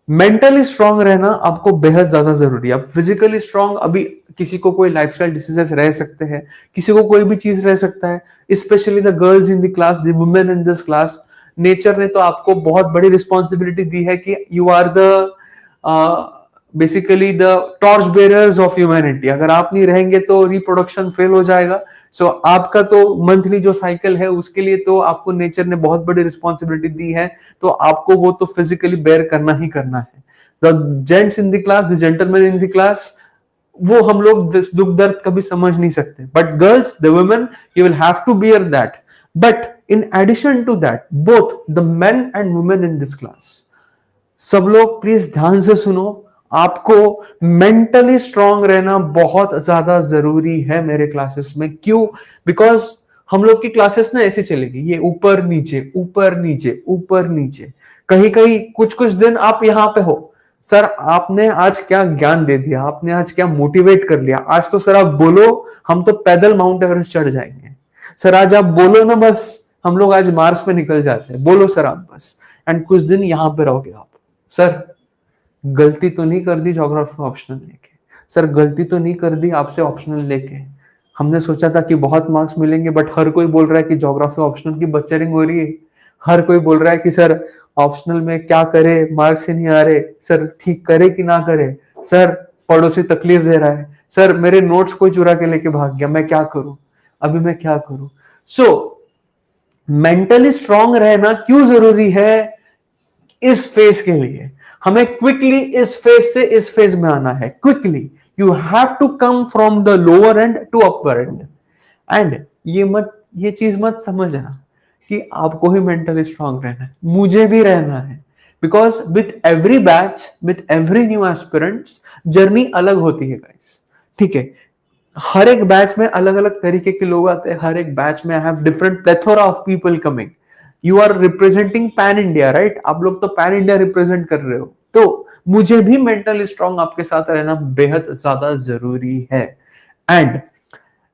mentally strong रहना आपको बेहद ज्यादा जरूरी है। अब फिजिकली स्ट्रांग, अभी किसी को कोई लाइफस्टाइल डिसीजेस रह सकते हैं, किसी को कोई भी चीज रह सकता है, specially the girls in the class, the women in this class. Nature ने तो आपको बहुत बड़ी रिस्पॉन्सिबिलिटी दी है कि you are the basically the torch bearers of humanity. अगर आप नहीं रहेंगे तो रिप्रोडक्शन फेल हो जाएगा। सो आपका तो मंथली जो साइकिल है उसके लिए तो आपको नेचर ने बहुत बड़ी रिस्पॉन्सिबिलिटी दी है, तो आपको वो तो फिजिकली बेयर करना ही करना है। The gents in the class, the gentleman in the class, वो हम लोग दुख दर्द कभी समझ नहीं सकते, but girls, the women, you will have to bear that. But in addition to that, both the men and women in this class, सब लोग प्लीज ध्यान से सुनो, आपको मेंटली स्ट्रांग रहना बहुत ज्यादा जरूरी है मेरे क्लासेस में। क्यों? बिकॉज हम लोग की क्लासेस ना ऐसे चलेगी, ये ऊपर नीचे ऊपर नीचे ऊपर नीचे। कहीं कहीं कुछ कुछ दिन आप यहां पे हो, सर आपने आज क्या ज्ञान दे दिया, आपने आज क्या मोटिवेट कर लिया, आज तो सर आप बोलो हम तो पैदल माउंट एवरेस्ट चढ़ जाएंगे। सर आज आप बोलो ना, बस हम लोग आज मार्स पे निकल जाते हैं, बोलो सर आप बस। एंड कुछ दिन यहां पे रहोगे आप, सर गलती तो नहीं कर दी ज्योग्राफी ऑप्शनल लेके, सर गलती तो नहीं कर दी आपसे ऑप्शनल लेके, हमने सोचा था कि बहुत मार्क्स मिलेंगे, बट हर कोई बोल रहा है कि ज्योग्राफी ऑप्शनल की बच्चरिंग हो रही है। हर कोई बोल रहा है कि सर ऑप्शनल में क्या करे, मार्क्स ही नहीं आ रहे, सर ठीक करे कि ना करे, सर पड़ोसी तकलीफ दे रहा है, सर मेरे नोट्स कोई चुरा के लेके भाग गया, मैं क्या करूं, अभी मैं क्या करूं? सो मेंटली स्ट्रांग रहना क्यों जरूरी है इस फेज के लिए? हमें क्विकली इस फेज से इस फेज में आना है, quickly you have to come from the lower end to upper end. And ये चीज मत समझना कि आपको ही मेंटली स्ट्रांग रहना है, मुझे भी रहना है, because with every batch, with every new aspirants, journey अलग होती है गाइस, ठीक है? हर एक बैच में अलग अलग तरीके के लोग आते हैं, हर एक बैच में I have different plethora of people coming. You are representing pan India, right? आप लोग तो पैन इंडिया रिप्रेजेंट कर रहे हो, तो मुझे भी मेंटली स्ट्रांग आपके साथ रहना बेहद ज्यादा जरूरी है। एंड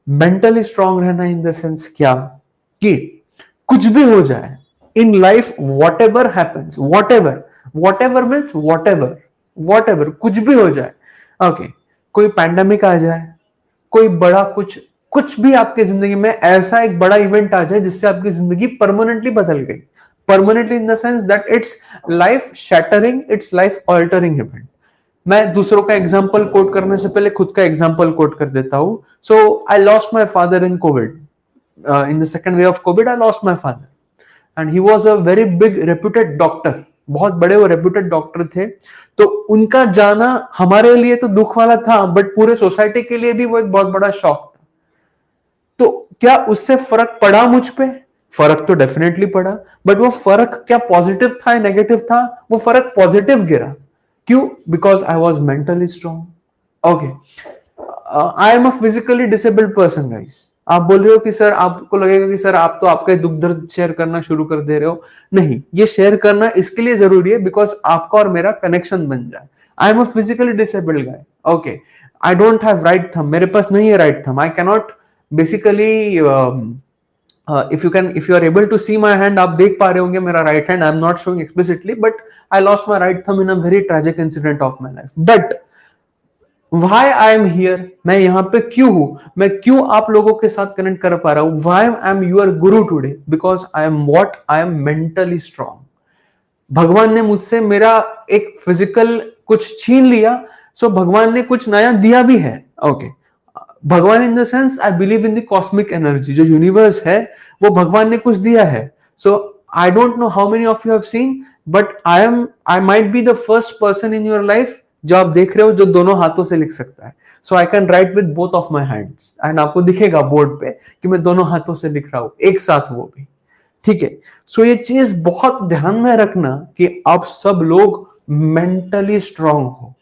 मेंटली स्ट्रांग रहना इन द सेंस क्या कि कुछ भी हो जाए in life, what ever happens, what ever means what ever कुछ भी हो जाए, ओके, कोई पैंडेमिक आ जाए, कोई बड़ा कुछ भी आपकी जिंदगी में ऐसा एक बड़ा इवेंट आ जाए जिससे आपकी जिंदगी परमानेंटली बदल गई, permanently in the sense that it's life shattering, it's life altering event. मैं दूसरों का एग्जांपल कोट करने से पहले खुद का एग्जांपल कोट कर देता हूं। So I lost my father in Covid, in the second wave of Covid I lost my father and he was a very big reputed doctor, बहुत बड़े वो रेप्यूटेड डॉक्टर थे। तो उनका जाना हमारे लिए तो दुख वाला था, बट पूरे सोसाइटी के लिए भी वो एक बहुत बड़ा शॉक था। तो क्या उससे फर्क पड़ा मुझ पे? फर्क तो डेफिनेटली पड़ा, बट वो फर्क क्या पॉजिटिव था या नेगेटिव था? वो फर्क पॉजिटिव गिरा। क्यों? Because I was mentally strong. Okay, I am a physically disabled person guys. आप बोल रहे हो कि सर, आपको लगेगा कि सर आप तो आपका दुख दर्द शेयर करना शुरू कर दे रहे हो। नहीं, ये शेयर करना इसके लिए जरूरी है बिकॉज आपका और मेरा कनेक्शन बन जाए। I am a physically disabled guy, okay, I don't have right thumb, मेरे पास नहीं है right thumb, I cannot basically if you are able to see my hand, आप देख पा रहे होंगे मेरा right hand, I am not showing explicitly, but I lost my right thumb in a very tragic incident of my life. But why I am here, मैं यहाँ पे क्यों हूं, मैं क्यों आप लोगों के साथ कनेक्ट कर पा रहा हूं? why I am your guru today? because I am what? I am mentally strong. भगवान ने मुझसे मेरा एक फिजिकल कुछ छीन लिया, सो भगवान ने कुछ नया दिया भी है। ओके, भगवान in the sense I believe in the cosmic energy, जो यूनिवर्स है वो भगवान ने कुछ दिया है। So I don't know how many of you have seen, but I might be the first person in your life जो आप देख रहे हो जो दोनों हाथों से लिख सकता है। So I can write with both of my hands and आपको दिखेगा बोर्ड पे कि मैं दोनों हाथों से लिख रहा हूं एक साथ, वो भी, ठीक है? सो ये चीज बहुत ध्यान में रखना कि आप सब लोग मेंटली स्ट्रांग हो।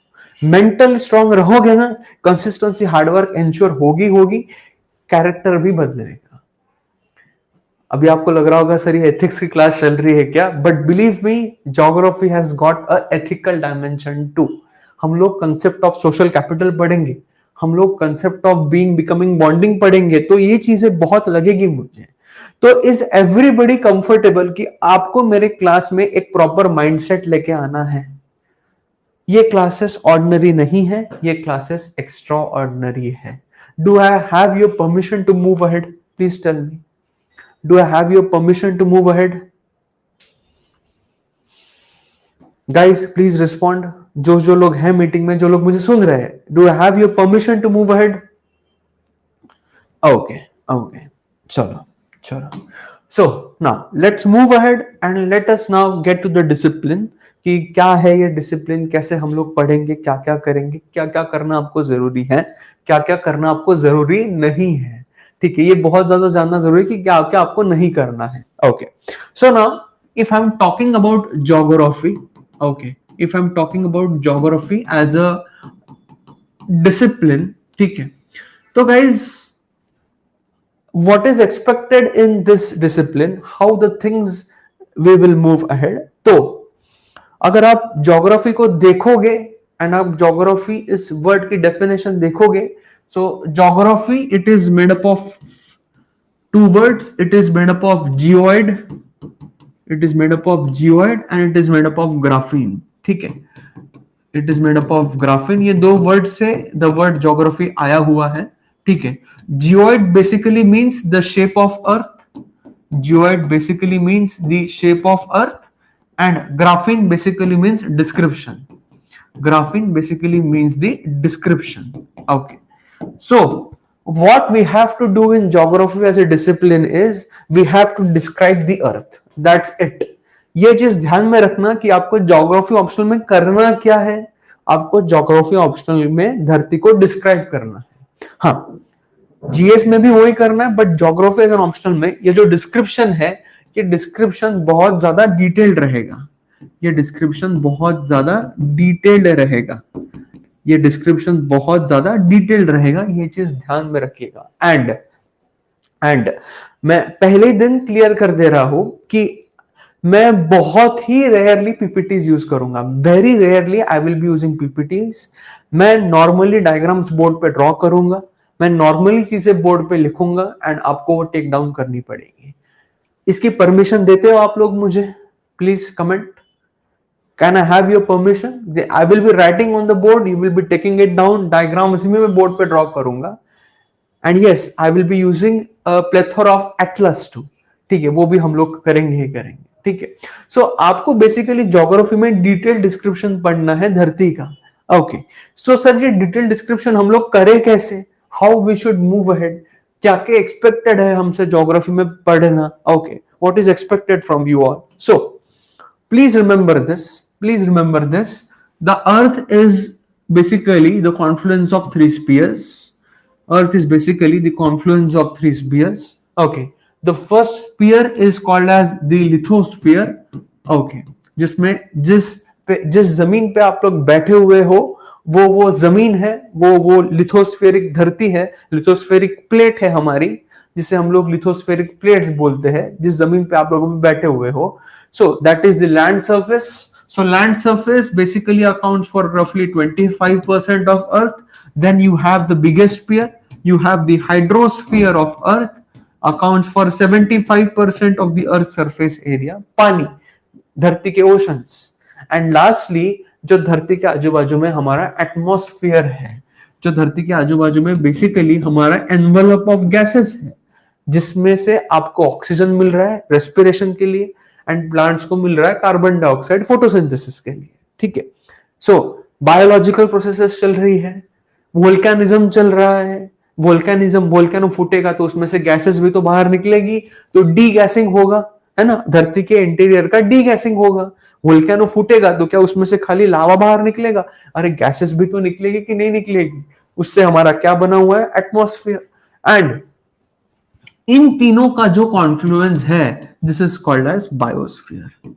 मेंटली स्ट्रांग रहोगे ना, कंसिस्टेंसी, हार्डवर्क एंश्योर होगी, कैरेक्टर भी बदलेगा। अभी आपको लग रहा होगा सर ये एथिक्स की क्लास चल रही है क्या? But believe me, geography has got a ethical dimension too. हम लोग कंसेप्ट ऑफ सोशल कैपिटल पढ़ेंगे, हम लोग concept of being, becoming, bonding पढ़ेंगे, तो ये चीजें बहुत लगेगी मुझे। तो इज एवरीबडी कंफर्टेबल कि आपको मेरे क्लास में एक प्रॉपर माइंडसेट लेके आना है? ये क्लासेस ऑर्डिनरी नहीं है, ये क्लासेस एक्स्ट्रा ऑर्डिनरी है। Do I have your permission to move ahead? Please tell me, do I have your permission to move ahead? Guys please respond, जो लोग हैं मीटिंग में, जो लोग मुझे सुन रहे हैं, do I have your permission to move ahead? Okay, okay, चलो चलो। So now let's move ahead and let us now get to the discipline, कि क्या है ये डिसिप्लिन, कैसे हम लोग पढ़ेंगे, क्या क्या करेंगे, क्या क्या करना आपको जरूरी है, क्या क्या करना आपको जरूरी नहीं है, ठीक है? ये बहुत ज्यादा जानना जरूरी है कि क्या क्या आपको नहीं करना है। Okay, so now if I am talking about geography, okay, if I am talking about geography as a discipline, ठीक है? तो guys, what is expected in this discipline, how the things we will move ahead? तो अगर आप geography को देखोगे and आप geography इस वर्ड की डेफिनेशन देखोगे, so geography it is made up of two words, it is made up of geoid, it is made up of geoid and it is made up of graphene, ठीक है? It is made up of graphene, ये दो word से the word geography आया हुआ है, ठीक है? Geoid basically means the shape of earth, geoid basically means the shape of earth, and graphene basically means description, graphene basically means the description, okay? So what we have to do in geography as a discipline is we have to describe the earth. That's it. ये चीज ध्यान में रखना कि आपको geography optional में करना क्या है, आपको ज्योग्राफी ऑप्शनल में धरती को डिस्क्राइब करना है. हाँ, जीएस में भी वही करना है, but geography as an optional में ये जो डिस्क्रिप्शन है, ये डिस्क्रिप्शन बहुत ज्यादा डिटेल्ड रहेगा. ये डिस्क्रिप्शन बहुत ज्यादा डिटेल्ड रहेगा. ये डिस्क्रिप्शन बहुत ज्यादा डिटेल्ड रहेगा. ये चीज ध्यान में रखिएगा. एंड मैं पहले दिन क्लियर कर दे रहा हूं कि मैं बहुत ही रेयरली पीपीटीज यूज करूंगा. Very rarely I will be using PPTs. मैं नॉर्मली डायग्राम्स बोर्ड पे ड्रॉ करूंगा, मैं नॉर्मली चीजें बोर्ड पे लिखूंगा एंड आपको वो टेक डाउन करनी पड़ेगी. इसकी परमिशन देते हो आप लोग मुझे? Please comment. Can I have your permission? I will be writing on the board. You will be taking it down. Diagram उसी में मैं board पे draw करूंगा. And yes, I will be using a plethora of atlas too. ठीक है, वो भी हम लोग करेंगे ही करेंगे. ठीक है. So आपको basically geography में detailed description पढ़ना है धरती का. Okay. So सर ये detailed description हम लोग करें कैसे? How we should move ahead? क्या क्या expected है हमसे geography में पढ़ना? Okay. What is expected from you all? So please remember this. Please remember this. The earth is basically the confluence of three spheres. Earth is basically the confluence of three spheres. Okay. The first sphere is called as the lithosphere. Okay. जिसमें जिस जमीन पे आप लोग बैठे हुए हो वो जमीन है, वो लिथोस्फेरिक धरती है, लिथोस्फेरिक प्लेट है हमारी, जिसे हम लोग लिथोस्फेरिक प्लेट्स बोलते हैं, जिस जमीन पे आप लोग बैठे हुए हो. So that is the land surface. So land surface basically accounts for roughly 25% of Earth. Then you have the biggest sphere. You have the hydrosphere of Earth, accounts for 75% of the Earth's surface area. पानी, धरती के oceans. And lastly, जो धरती के आजू बाजू में हमारा एटमॉस्फेयर है, जो धरती के आजू बाजू में बेसिकली हमारा एनवलप ऑफ गैसेस है, जिसमें से आपको ऑक्सीजन मिल रहा है रेस्पिरेशन के लिए एंड प्लांट्स को मिल रहा है कार्बन डाइऑक्साइड फोटोसिंथेसिस के लिए. ठीक है. सो बायोलॉजिकल प्रोसेसेस चल रही है, वोल्केनिज्म चल रहा है. वोल्केनो फूटेगा तो उसमें से गैसेस भी तो बाहर निकलेगी, तो डी गैसिंग होगा, है ना. धरती के इंटीरियर का डी गैसिंग होगा. वोल्केनो फूटेगा तो क्या उसमें से खाली लावा बाहर निकलेगा? अरे गैसेस भी तो निकलेगी कि नहीं निकलेगी? उससे हमारा क्या बना हुआ है? एटमॉस्फेयर. एंड इन तीनों का जो कॉन्फ्लुएंस है, this is called as biosphere.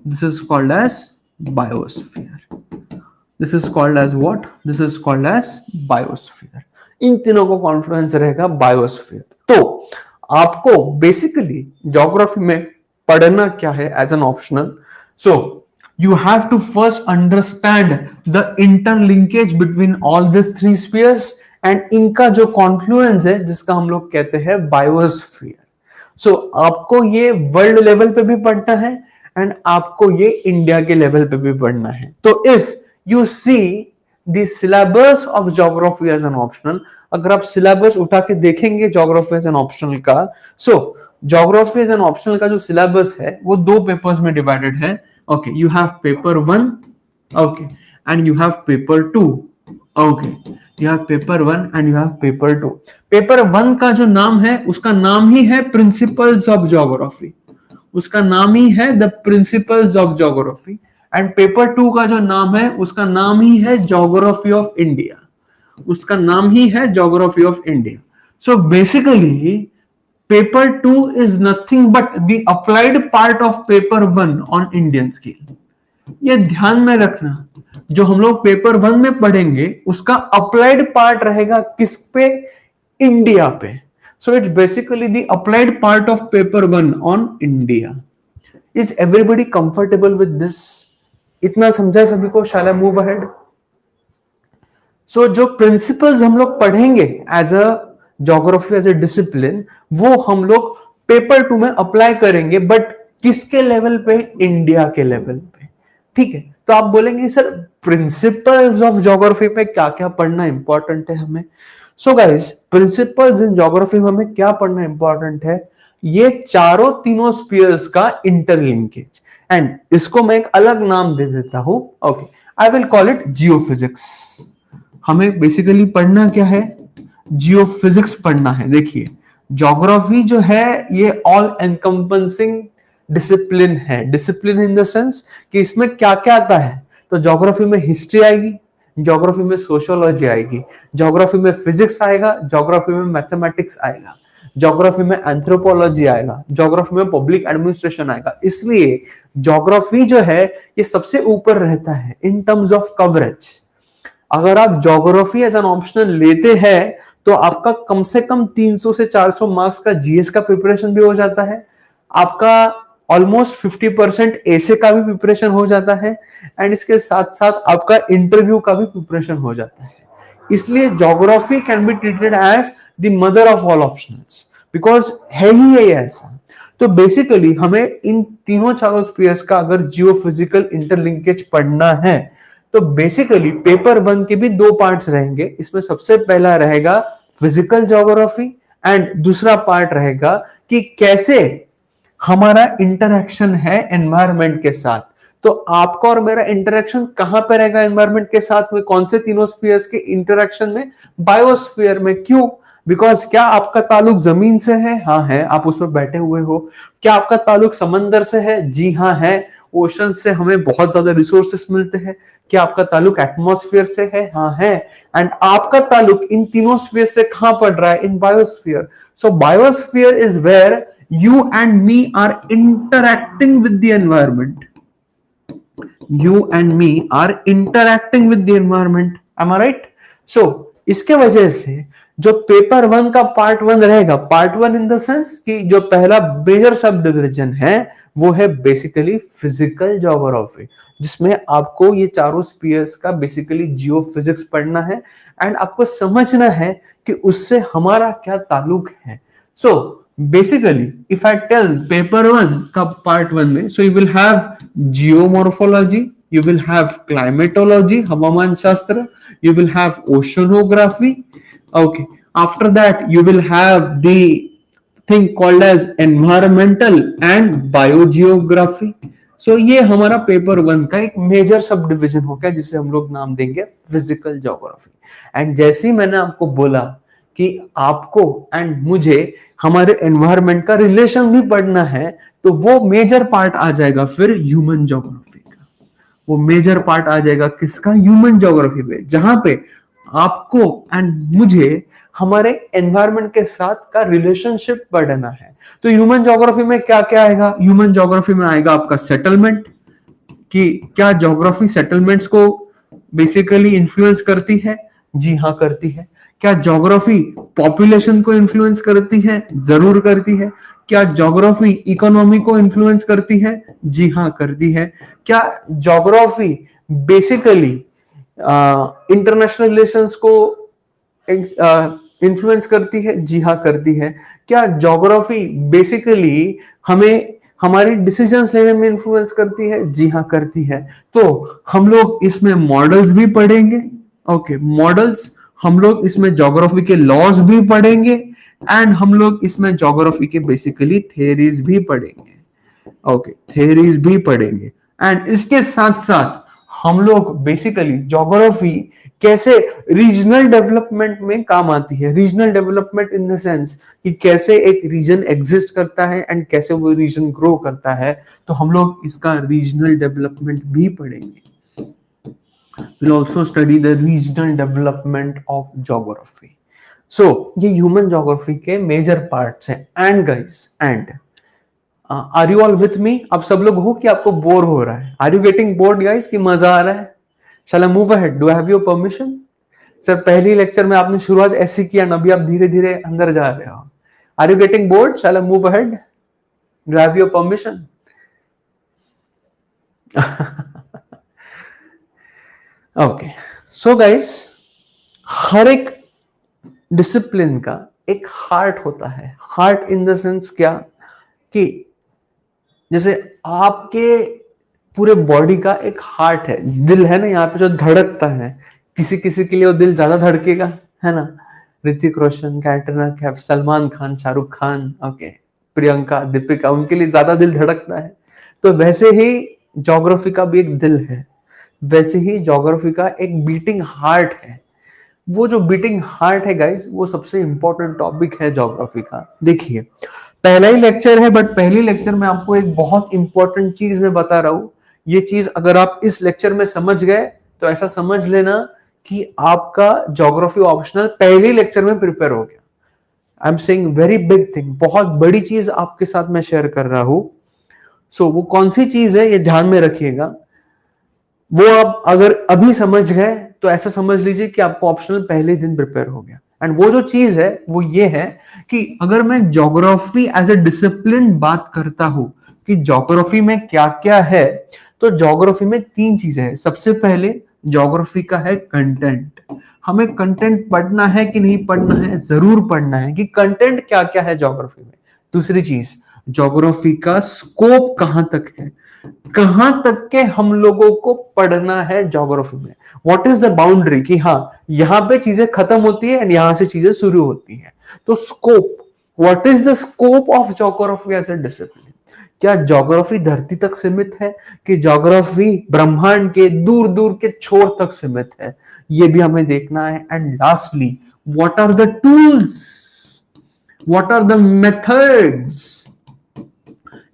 This is called as biosphere. This is called as what? This is called as biosphere. इन तीनों को कॉन्फ्लुएंस रहेगा बायोस्फीयर. तो आपको बेसिकली ज्योग्राफी में पढ़ना क्या है as an optional? So you have to first understand the interlinkage between all these three spheres and इनका जो कॉन्फ्लुएंस है जिसका हम लोग कहते हैं बायोस्फीयर. सो आपको ये वर्ल्ड लेवल पे भी पढ़ना है एंड आपको ये इंडिया के लेवल पे भी पढ़ना है. तो if you see the syllabus of geography as an optional, अगर आप सिलेबस उठा के देखेंगे ज्योग्राफी एज एन ऑप्शनल का, सो ज्योग्राफी एज एन ऑप्शनल का जो सिलेबस है वो दो पेपर्स में डिवाइडेड है. Okay, you have paper 1, okay, and you have paper 2, okay, you have paper 1 and you have paper 2. Paper 1 का जो नाम है उसका नाम ही है Principles of Geography. उसका नाम ही है The Principles of Geography. And paper 2 का जो नाम है उसका नाम ही है Geography of India. उसका नाम ही है Geography of India. So basically paper 2 is nothing but the applied part of paper 1 on Indian scale. ये ध्यान में रखना, जो हम लोग पेपर 1 में पढ़ेंगे उसका अप्लाइड पार्ट रहेगा किस पे? इंडिया पे. सो it's basically the applied part of paper 1 on India. Is everybody comfortable with this? इतना समझा सभी को? शैल आई मूव अहेड? सो जो प्रिंसिपल्स हम लोग पढ़ेंगे as a geography as a discipline, वो हम लोग पेपर 2 में अप्लाई करेंगे, बट किसके लेवल पे? इंडिया के लेवल पे. ठीक है. तो आप बोलेंगे सर प्रिंसिपल्स ऑफ ज्योग्राफी में क्या क्या पढ़ना इंपॉर्टेंट है हमें? So guys, principles in geography में हमें क्या पढ़ना इंपॉर्टेंट है? ये तीनों स्फीयर्स का इंटरलिंकेज. एंड इसको मैं एक अलग नाम दे देता हूं. Okay, I will call it geophysics. हमें बेसिकली पढ़ना क्या है? जियो फिजिक्स पढ़ना है, देखिए ज्योग्राफी जो है ये ऑल एनकम्पसिंग डिसिप्लिन है। डिसिप्लिन इन द सेंस कि इसमें क्या क्या आता है, तो ज्योग्राफी में हिस्ट्री आएगी, ज्योग्राफी में सोशियोलॉजी आएगी, ज्योग्राफी में फिजिक्स आएगा, ज्योग्राफी में मैथमेटिक्स आएगा, ज्योग्राफी में एंथ्रोपोलॉजी आएगा, ज्योग्राफी में पब्लिक एडमिनिस्ट्रेशन आएगा। इसलिए ज्योग्राफी जो है ये सबसे ऊपर रहता है इन टर्म्स ऑफ कवरेज। अगर आप ज्योग्राफी एज एन ऑप्शनल लेते हैं तो आपका कम से कम 300 से 400 मार्क्स का जीएस का प्रिपरेशन भी हो जाता है, आपका ऑलमोस्ट 50% ऐसे का भी प्रिपरेशन हो जाता है, एंड इसके साथ साथ आपका इंटरव्यू का भी प्रिपरेशन हो जाता है। इसलिए geography can be treated as the mother of all options, because है ही ये ऐसा। तो बेसिकली हमें इन तीनों चारों स्पीयर्स का अगर जियो फिजिकल इंटरलिंकेज पढ़ना है तो बेसिकली पेपर 1 के भी 2 पार्ट्स रहेंगे। इसमें सबसे पहला रहेगा फिजिकल ज्योग्राफी एंड दूसरा पार्ट रहेगा कि कैसे हमारा इंटरेक्शन है एनवायरनमेंट के साथ। तो आपका और मेरा इंटरेक्शन कहां पे रहेगा एनवायरनमेंट के साथ में, कौन से तीनों स्पीयर्स के इंटरेक्शन में, बायोस्फीयर में। क्यों? बिकॉज क्या आपका ताल्लुक जमीन से है? हाँ है, आप उसमें बैठे हुए हो। क्या आपका ताल्लुक समंदर से है? जी हाँ है, ओशन से हमें बहुत ज्यादा रिसोर्सेस मिलते हैं। क्या आपका ताल्लुक एटमॉस्फेयर से है? हाँ है। एंड आपका ताल्लुक इन तीनों स्फीयर से कहां पड़ रहा है? In biosphere. So biosphere is where you and me are interacting with the environment. You and me are interacting with the environment. Am I right? So इसके वजह से जो पेपर 1 का पार्ट 1 रहेगा, पार्ट 1 इन द सेंस कि जो पहला major sub division है वो है बेसिकली फिजिकल ज्योग्राफी, जिसमें आपको ये चारों स्पीयर्स का बेसिकली जियो फिजिक्स पढ़ना है एंड आपको समझना है कि उससे हमारा क्या ताल्लुक है। सो basically if I tell paper 1 का part 1 में, so you will have geomorphology, you will have climatology हवामान शास्त्र, you will have oceanography, okay, after that you will have the thing called as environmental and biogeography। so ये हमारा paper 1 का एक major sub division हो गया जिसे हम लोग नाम देंगे फिजिकल ज्योग्राफी। एंड जैसे ही मैंने आपको बोला कि आपको एंड मुझे हमारे एनवायरनमेंट का रिलेशन भी पढ़ना है, तो वो मेजर पार्ट आ जाएगा फिर ह्यूमन ज्योग्राफी का। वो मेजर पार्ट आ जाएगा किसका? ह्यूमन ज्योग्राफी पे, जहां पे आपको एंड मुझे हमारे एनवायरनमेंट के साथ का रिलेशनशिप पढ़ना है। तो ह्यूमन ज्योग्राफी में क्या क्या आएगा? ह्यूमन ज्योग्राफी में आएगा आपका सेटलमेंट, कि क्या ज्योग्राफी सेटलमेंट्स को बेसिकली इन्फ्लुएंस करती है? जी हाँ करती है। क्या ज्योग्राफी पॉपुलेशन को इन्फ्लुएंस करती है? जरूर करती है। क्या ज्योग्राफी इकोनॉमी को इन्फ्लुएंस करती है? जी हाँ करती है। क्या ज्योग्राफी बेसिकली इंटरनेशनल रिलेशंस को इन्फ्लुएंस करती है? जी हाँ करती है। क्या ज्योग्राफी बेसिकली हमें हमारी डिसीजंस लेने में इन्फ्लुएंस करती है? जी हाँ करती है। तो हम लोग इसमें मॉडल्स भी पढ़ेंगे, ओके मॉडल्स, हम लोग इसमें ज्योग्राफी के लॉज भी पढ़ेंगे एंड हम लोग इसमें ज्योग्राफी के बेसिकली थ्योरीज भी पढ़ेंगे, ओके थ्योरीज भी पढ़ेंगे। एंड इसके साथ साथ हम लोग बेसिकली ज्योग्राफी कैसे रीजनल डेवलपमेंट में काम आती है। Regional development in the sense कि कैसे एक रीजन एग्जिस्ट करता है एंड कैसे वो रीजन ग्रो करता है, तो हम लोग इसका रीजनल डेवलपमेंट भी पढ़ेंगे। We'll also study the regional development of geography. So ये ह्यूमन ज्योग्राफी के मेजर पार्ट्स हैं। And guys and are you all with me? आप सब लोग हो कि आपको बोर हो रहा है? Are you getting bored guys कि मजा आ रहा है? Shall I move ahead? Do I have your permission? Sir पहली लेक्चर में आपने शुरुआत ऐसी किया ना, अभी आप धीरे धीरे अंदर जा रहे हो। Are you getting bored? Shall I move ahead? Do I have your permission? Okay so guys, हर एक डिसिप्लिन का एक हार्ट होता है। हार्ट इन द सेंस क्या कि जैसे आपके पूरे बॉडी का एक हार्ट है, दिल है ना यहाँ पे जो धड़कता है। किसी किसी के लिए वो दिल ज्यादा धड़केगा, है ना? ऋतिक रोशन, कैटरीना कैफ, सलमान खान, शाहरुख खान, ओके प्रियंका, दीपिका, उनके लिए ज्यादा दिल धड़कता है। तो वैसे ही ज्योग्राफी का भी एक दिल है, वैसे ही ज्योग्राफी का एक बीटिंग हार्ट है। वो जो बीटिंग हार्ट है गाइस, वो सबसे इंपॉर्टेंट टॉपिक है ज्योग्राफी का। देखिए पहला ही लेक्चर है, बट पहली लेक्चर में आपको एक बहुत इंपॉर्टेंट चीज मैं बता रहा हूं। ये चीज अगर आप इस लेक्चर में समझ गए तो ऐसा समझ लेना कि आपका ज्योग्राफी ऑप्शनल पहले लेक्चर में प्रिपेयर हो गया। I am saying very big thing, बहुत बड़ी चीज आपके साथ मैं शेयर कर रहा हूं। सो वो कौन सी चीज है ये ध्यान में रखिएगा। वो आप अगर अभी समझ गए तो ऐसा समझ लीजिए कि आपको ऑप्शनल पहले दिन प्रिपेयर हो गया। एंड वो जो चीज है वो ये है कि अगर मैं ज्योग्राफी एज ए डिसिप्लिन बात करता हूं कि ज्योग्राफी में क्या क्या है, तो ज्योग्राफी में तीन चीजें हैं। सबसे पहले ज्योग्राफी का है कंटेंट। हमें कंटेंट पढ़ना है कि नहीं पढ़ना है, जरूर पढ़ना है कि कंटेंट क्या क्या है ज्योग्राफी में। दूसरी चीज, ज्योग्राफी का स्कोप कहां तक है, कहां तक के हम लोगों को पढ़ना है ज्योग्राफी में। व्हाट इज द बाउंड्री कि हाँ यहां पे चीजें खत्म होती है एंड यहां से चीजें शुरू होती है। तो scope, what is the scope of geography as a discipline. क्या ज्योग्राफी धरती तक सीमित है कि ज्योग्राफी ब्रह्मांड के दूर दूर के छोर तक सीमित है, ये भी हमें देखना है। And lastly, what are the tools, what are the methods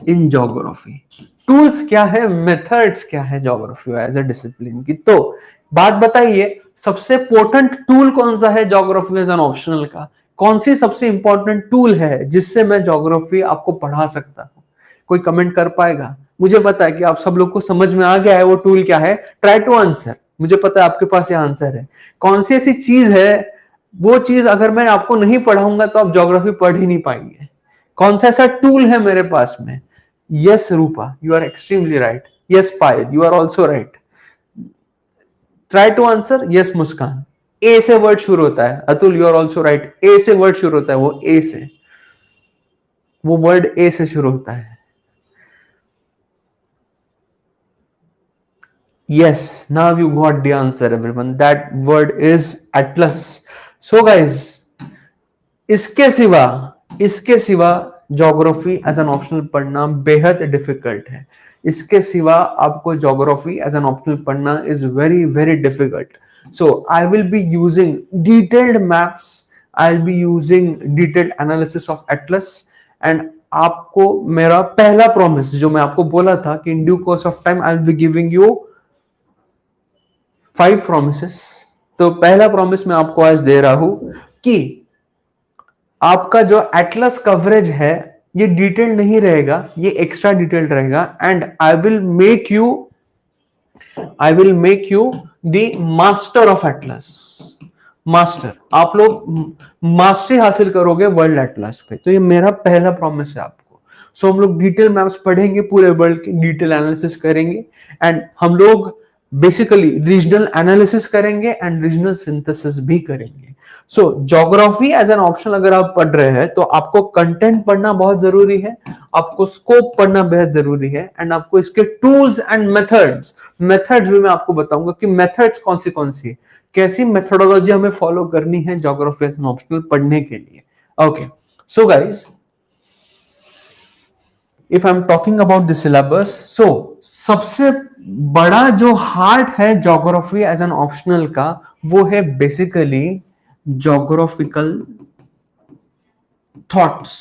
in geography. Tools क्या है, मेथड्स क्या है ज्योग्राफी एज ए डिसिप्लिन की। तो बात बताइए सबसे इंपॉर्टेंट टूल कौन सा है ज्योग्राफी एज एन ऑप्शनल का। कौन सी सबसे इंपॉर्टेंट टूल है जिससे मैं ज्योग्राफी आपको पढ़ा सकता हूं। कोई कमेंट कर पाएगा। मुझे पता है कि आप सब लोग को समझ में आ गया है वो टूल क्या है। ट्राई टू आंसर, मुझे पता है आपके पास ये आंसर है। कौन सी ऐसी चीज है, वो चीज अगर मैं आपको नहीं पढ़ाऊंगा तो आप ज्योग्राफी पढ़ ही नहीं पाएंगे। कौन सा ऐसा टूल है मेरे पास में। Yes, Rupa, you are extremely right. Yes, Payal, you are also right. Try to answer. Yes, Muskan. A से वर्ड शुरू होता है। Atul, you are also right. A से वर्ड शुरू होता है, वो A से, वो वर्ड A से शुरू होता है। Yes, now you got the answer, everyone. That word is atlas. So, guys, इसके सिवा ज्योग्राफी एज एन ऑप्शनल पढ़ना बेहद डिफिकल्ट है। इसके सिवा आपको ज्योग्राफी एज एन ऑप्शनल पढ़ना is very very difficult. So I will be using detailed maps, I will be using detailed analysis of Atlas. And आपको मेरा पहला प्रॉमिस जो मैं आपको बोला था कि in due course of time I will be giving you 5 promises. तो पहला प्रॉमिस मैं आपको आज दे रहा हूं कि आपका जो एटलस कवरेज है ये डिटेल नहीं रहेगा, ये एक्स्ट्रा डिटेल्ड रहेगा। And I will make you the master of Atlas. Master, आप लोग मास्टरी हासिल करोगे वर्ल्ड एटलस पे। तो ये मेरा पहला प्रॉमिस है आपको। सो हम लोग डिटेल मैप्स पढ़ेंगे, पूरे वर्ल्ड की डिटेल एनालिसिस करेंगे। एंड हम लोग बेसिकली रीजनल एनालिसिस करेंगे एंड रीजनल सिंथेसिस भी करेंगे। सो ज्योग्राफी एज एन ऑप्शन अगर आप पढ़ रहे हैं तो आपको कंटेंट पढ़ना बहुत जरूरी है, आपको स्कोप पढ़ना बेहद जरूरी है। एंड आपको इसके टूल्स एंड मेथड्स भी मैं आपको बताऊंगा कि मेथड्स कौन सी है, कैसी मेथोडोलॉजी हमें फॉलो करनी है ज्योग्राफी एज एन ऑप्शनल पढ़ने के लिए। Okay, so guys, if I am talking about the syllabus, so सबसे बड़ा जो हार्ट है ज्योग्राफी एज एन ऑप्शनल का वो है बेसिकली ज्योग्राफिकल थॉट्स।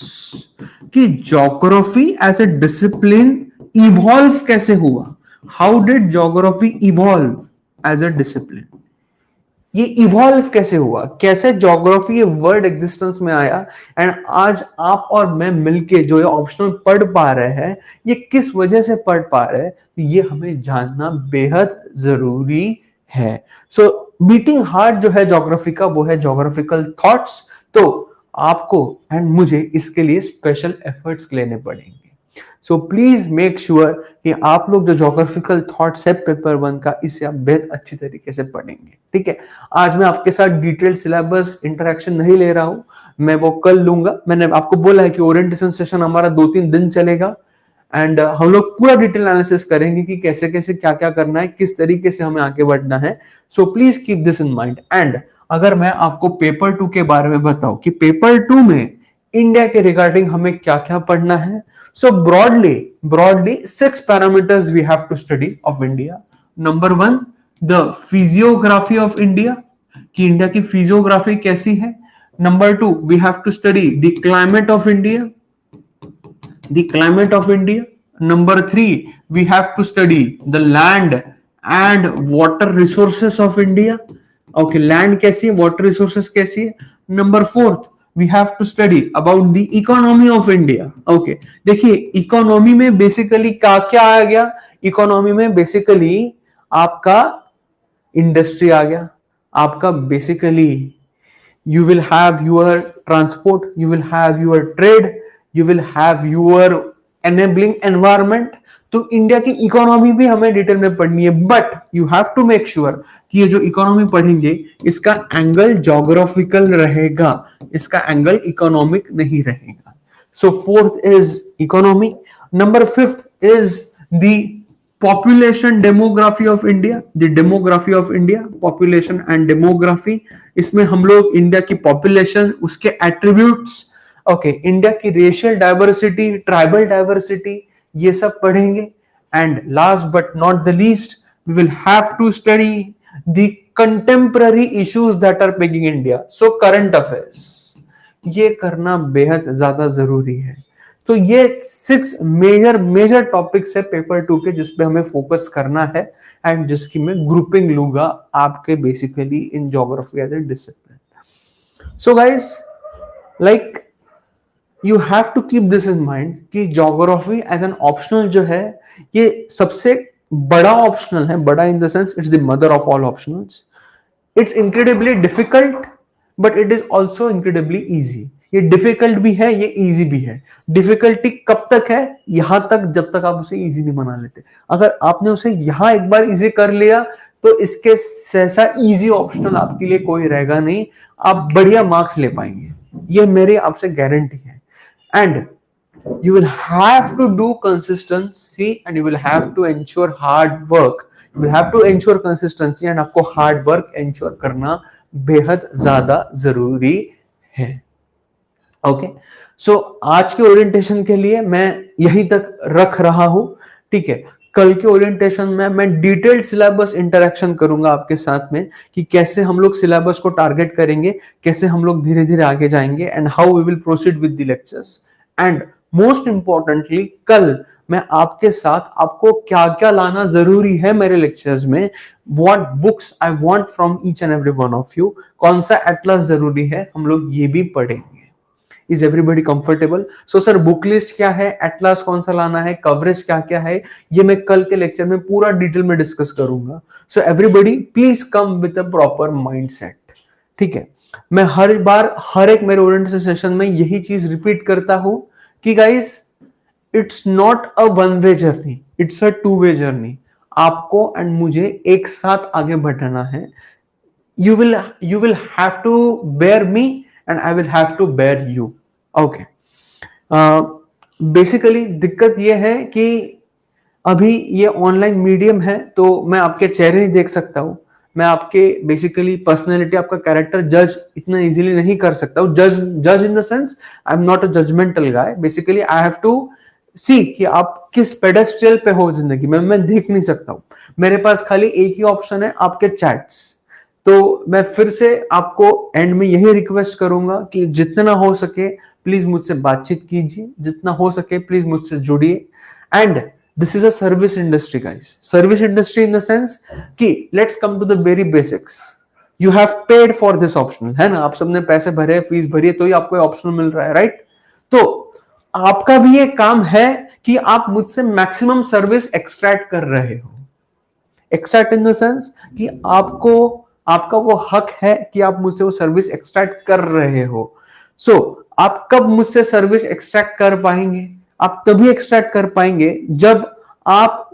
कि geography as a discipline evolve कैसे हुआ, how did geography evolve as a discipline. ये इवॉल्व कैसे हुआ, कैसे ज्योग्राफी ये वर्ड एग्जिस्टेंस में आया। एंड आज आप और मैं मिलके जो ये ऑप्शनल पढ़ पा रहे हैं, ये किस वजह से पढ़ पा रहे हैं, ये हमें जानना बेहद जरूरी है। सो बीटिंग हार्ट जो है ज्योग्राफी का वो है ज्योग्राफिकल थॉट्स। तो आपको एंड मुझे इसके लिए स्पेशल एफर्ट्स लेने पड़ेंगे। सो प्लीज मेक श्योर कि आप लोग जो ज्योग्राफिकल थॉट्स है पेपर 1 का, इसे आप बेहद अच्छी तरीके से पढ़ेंगे। ठीक है, आज मैं आपके साथ डिटेल्ड सिलेबस इंटरेक्शन नहीं ले रहा हूं, मैं वो कल लूंगा। मैंने आपको बोला है कि ओरिएंटेशन सेशन हमारा 2-3 दिन चलेगा। एंड हम लोग पूरा डिटेल एनालिसिस करेंगे कि कैसे कैसे क्या क्या करना है, किस तरीके से हमें आगे बढ़ना है। So please keep this in mind. And अगर मैं आपको पेपर 2 के बारे में बताऊं कि पेपर 2 में इंडिया के रिगार्डिंग हमें क्या क्या पढ़ना है। So broadly 6 parameters we have to study of India. Number 1, the physiography of India, कि इंडिया की फिजियोग्राफी कैसी है। Number 2, we have to study the climate of India, the climate of India. Number 3, we have to study the land and water resources of India. Okay, land कैसी है, water resources कैसी है. Number 4, we have to study about the economy of India. Okay, देखिए economy में basically क्या क्या आ गया. Economy में बेसिकली आपका इंडस्ट्री आ गया, आपका basically you will have your transport, you will have your trade, you will have your enabling environment. तो इंडिया की इकोनॉमी भी हमें डिटेल में पढ़नी है, but you have to make sure कि ये जो इकोनॉमी पढ़ेंगे इसका एंगल ज्योग्राफिकल रहेगा, इसका एंगल इकोनॉमिक नहीं रहेगा. So fourth is economy. Number fifth is the population demography of India, the demography of India, population and demography. इसमें हम लोग इंडिया की पॉपुलेशन, उसके एट्रीब्यूट्स, ओके, इंडिया की रेशियल डाइवर्सिटी, ट्राइबल डाइवर्सिटी, ये सब पढ़ेंगे. And last but not the least, we will have to study the contemporary issues that are plaguing India. So current affairs, ये करना बेहद ज्यादा जरूरी है. तो ये 6 मेजर टॉपिक्स है पेपर 2 के जिसपे हमें फोकस करना है एंड जिसकी मैं ग्रुपिंग लूंगा आपके basically in geography as a discipline. So guys, like you have to keep this in mind कि ज्योग्राफी एज एन ऑप्शनल जो है ये सबसे बड़ा ऑप्शनल है. बड़ा in the sense it's the mother of all optionals. It's incredibly difficult but it is also incredibly easy. ये difficult भी है, ये इजी भी है. डिफिकल्टी कब तक है? यहां तक जब तक आप उसे इजी नहीं बना लेते. अगर आपने उसे यहां एक बार इजी कर लिया तो इसके जैसा इजी ऑप्शनल आपके लिए कोई रहेगा नहीं. आप बढ़िया मार्क्स ले पाएंगे, ये मेरी आपसे गारंटी है. And you will have to do consistency and you will have to ensure hard work. You will have to ensure consistency and आपको hard work ensure करना बेहद ज्यादा जरूरी है. ओके, सो आज के ओरिएंटेशन के लिए मैं यहीं तक रख रहा हूं. ठीक है, कल के ओरिएंटेशन में मैं डिटेल्ड सिलेबस इंटरेक्शन करूंगा आपके साथ में कि कैसे हम लोग सिलेबस को टारगेट करेंगे, कैसे हम लोग धीरे धीरे आगे जाएंगे and how we will proceed with the lectures. And most importantly कल मैं आपके साथ आपको क्या क्या लाना जरूरी है मेरे लेक्चर्स में, what books I want from each and every one of you, कौन सा एटलस जरूरी है, हम लोग ये भी पढ़ेंगे. Is everybody comfortable? So sir book list क्या है, एटलस कौन सा लाना है, कवरेज क्या क्या है, ये मैं कल के लेक्चर में पूरा डिटेल में डिस्कस करूंगा. So everybody please come with a proper mindset. ठीक है, मैं हर बार हर एक मेरे ओरिएंटेशन सेशन में यही चीज रिपीट करता हूं कि guys it's not a one way journey, it's a 2 way journey. आपको एंड मुझे एक साथ आगे बढ़ना है. you will have to bear me and I will have to bear you. Okay. Basically दिक्कत ये है कि अभी ये ऑनलाइन मीडियम है तो मैं आपके चेहरे नहीं देख सकता हूं, मैं आपके बेसिकली पर्सनैलिटी, आपका कैरेक्टर जज इतना इजीली नहीं कर सकता हूं. जज in the sense I am not a judgmental guy. Basically I have to see कि आप किस पेडेस्ट्रियल पे हो जिंदगी में, मैं देख नहीं सकता हूं. मेरे पास खाली एक ही ऑप्शन है, आपके चैट्स. तो मैं फिर से आपको एंड में यही रिक्वेस्ट करूंगा कि जितना हो सके प्लीज मुझसे बातचीत कीजिए, जितना हो सके प्लीज मुझसे जुड़िए. And this is a service industry guys, service industry in the sense कि let's come to the very basics. You have paid for this optional, है ना, आप सबने पैसे भरे, फीस भरी है तो ही आपको ऑप्शनल मिल रहा है, राइट? तो आपका भी ये काम है कि आप मुझसे मैक्सिमम सर्विस एक्सट्रैक्ट कर रहे हो. एक्सट्रैक्ट इन द सेंस कि आपका वो हक है कि आप मुझसे वो सर्विस एक्सट्रैक्ट कर रहे हो. सो आप कब मुझसे सर्विस एक्सट्रैक्ट कर पाएंगे? आप तभी एक्सट्रैक्ट कर पाएंगे जब आप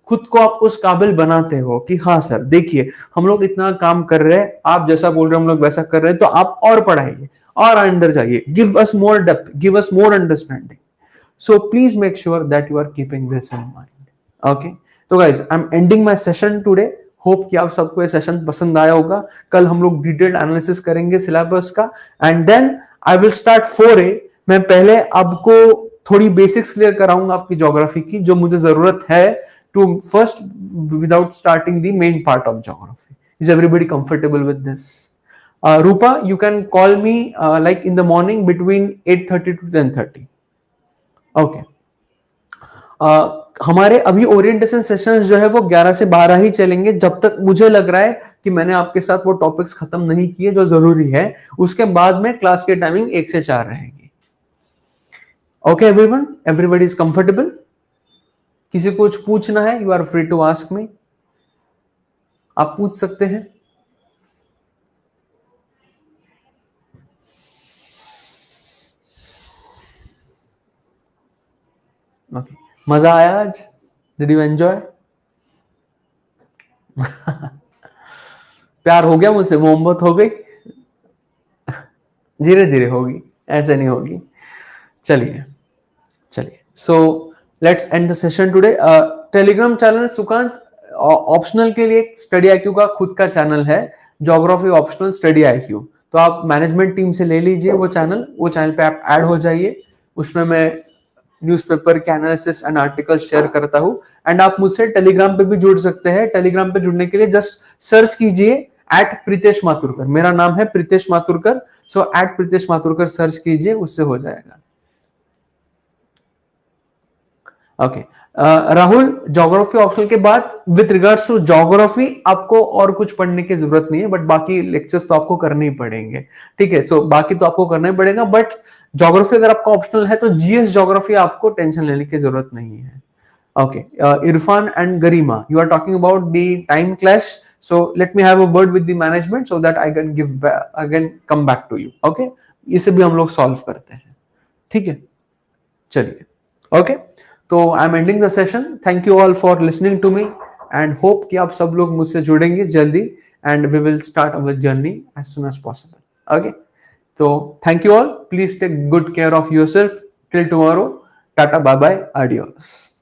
खुद को आप उस काबिल बनाते हो कि हाँ सर देखिए हम लोग इतना काम कर रहे हैं, आप जैसा बोल रहे हैं हम लोग वैसा कर रहे हैं, तो आप और पढ़ाइए और अंदर जाइए. Give us more depth, give us more understanding. So please make sure that you are keeping this in mind. Okay, तो guys I am ending my session today. Hope कि आप सबको ये सेशन पसंद आया होगा. कल हम लोग डिटेल्ड एनालिसिस करेंगे सिलेबस का and then I will start 4A. मैं पहले आपको थोड़ी बेसिक्स क्लियर कराऊंगा आपकी ज्योग्राफी की, जो मुझे जरूरत है to first without starting the main part of geography. Is everybody comfortable with this? Rupa, you can call me like in the morning between 8:30 to 10:30. Okay. हमारे अभी ओरिएंटेशन सेशंस जो है वो 11 से 12 ही चलेंगे, जब तक मुझे लग रहा है कि मैंने आपके साथ वो टॉपिक्स खत्म नहीं किए जो जरूरी है। उसके बाद में क्लास की टाइमिंग 1 से 4 रहेगी। Okay everyone, everybody is comfortable? किसी को कुछ पूछना है, you are free to ask me, आप पूछ सकते हैं। ओके, मजा आया आज? Did you enjoy? प्यार हो गया मुझसे, मोहब्बत हो गई? धीरे धीरे होगी, ऐसे नहीं होगी। चलिए चलिए, so let's end the session today. Telegram channel Sukant optional के लिए स्टडी आईक्यू का खुद का चैनल है, ज्योग्राफी ऑप्शनल स्टडी आईक्यू। तो आप मैनेजमेंट टीम से ले लीजिए वो चैनल पे आप ऐड हो जाइए। उसमें मैं न्यूज़पेपर के एनालिसिस एंड आर्टिकल शेयर करता हूँ। एंड आप मुझसे टेलीग्राम पे भी जुड़ सकते हैं। टेलीग्राम पे जुड़ने के लिए जस्ट सर्च कीजिए @प्रीतेश माथुरकर, मेरा नाम है प्रीतेश माथुरकर। सो @प्रीतेश माथुरकर सर्च कीजिए, उससे हो जाएगा। ओके राहुल, ज्योग्राफी ऑप्शनल के बाद विथ रिगार्ड्स टू ज्योग्राफी आपको और कुछ पढ़ने की जरूरत नहीं है, बट बाकी लेक्चर्स तो आपको करने ही पड़ेंगे। ठीक है, सो बाकी तो आपको करना ही पड़ेगा, बट ज्योग्राफी अगर आपका ऑप्शनल है तो जीएस ज्योग्राफी आपको टेंशन लेने की जरूरत नहीं है। Okay, Irfan and Garima, you are talking about the time clash, so let me have a word with the management so that I can come back to you. Okay, इसे भी हम लोग सॉल्व करते हैं। ठीक है, चलिए। ओके, तो I am ending the session. Thank you all for listening to me and hope कि आप सब लोग मुझसे जुड़ेंगे जल्दी and we will start our journey as soon as possible. Okay, तो thank you all, please take good care of yourself till tomorrow. Tata, bye bye, adios.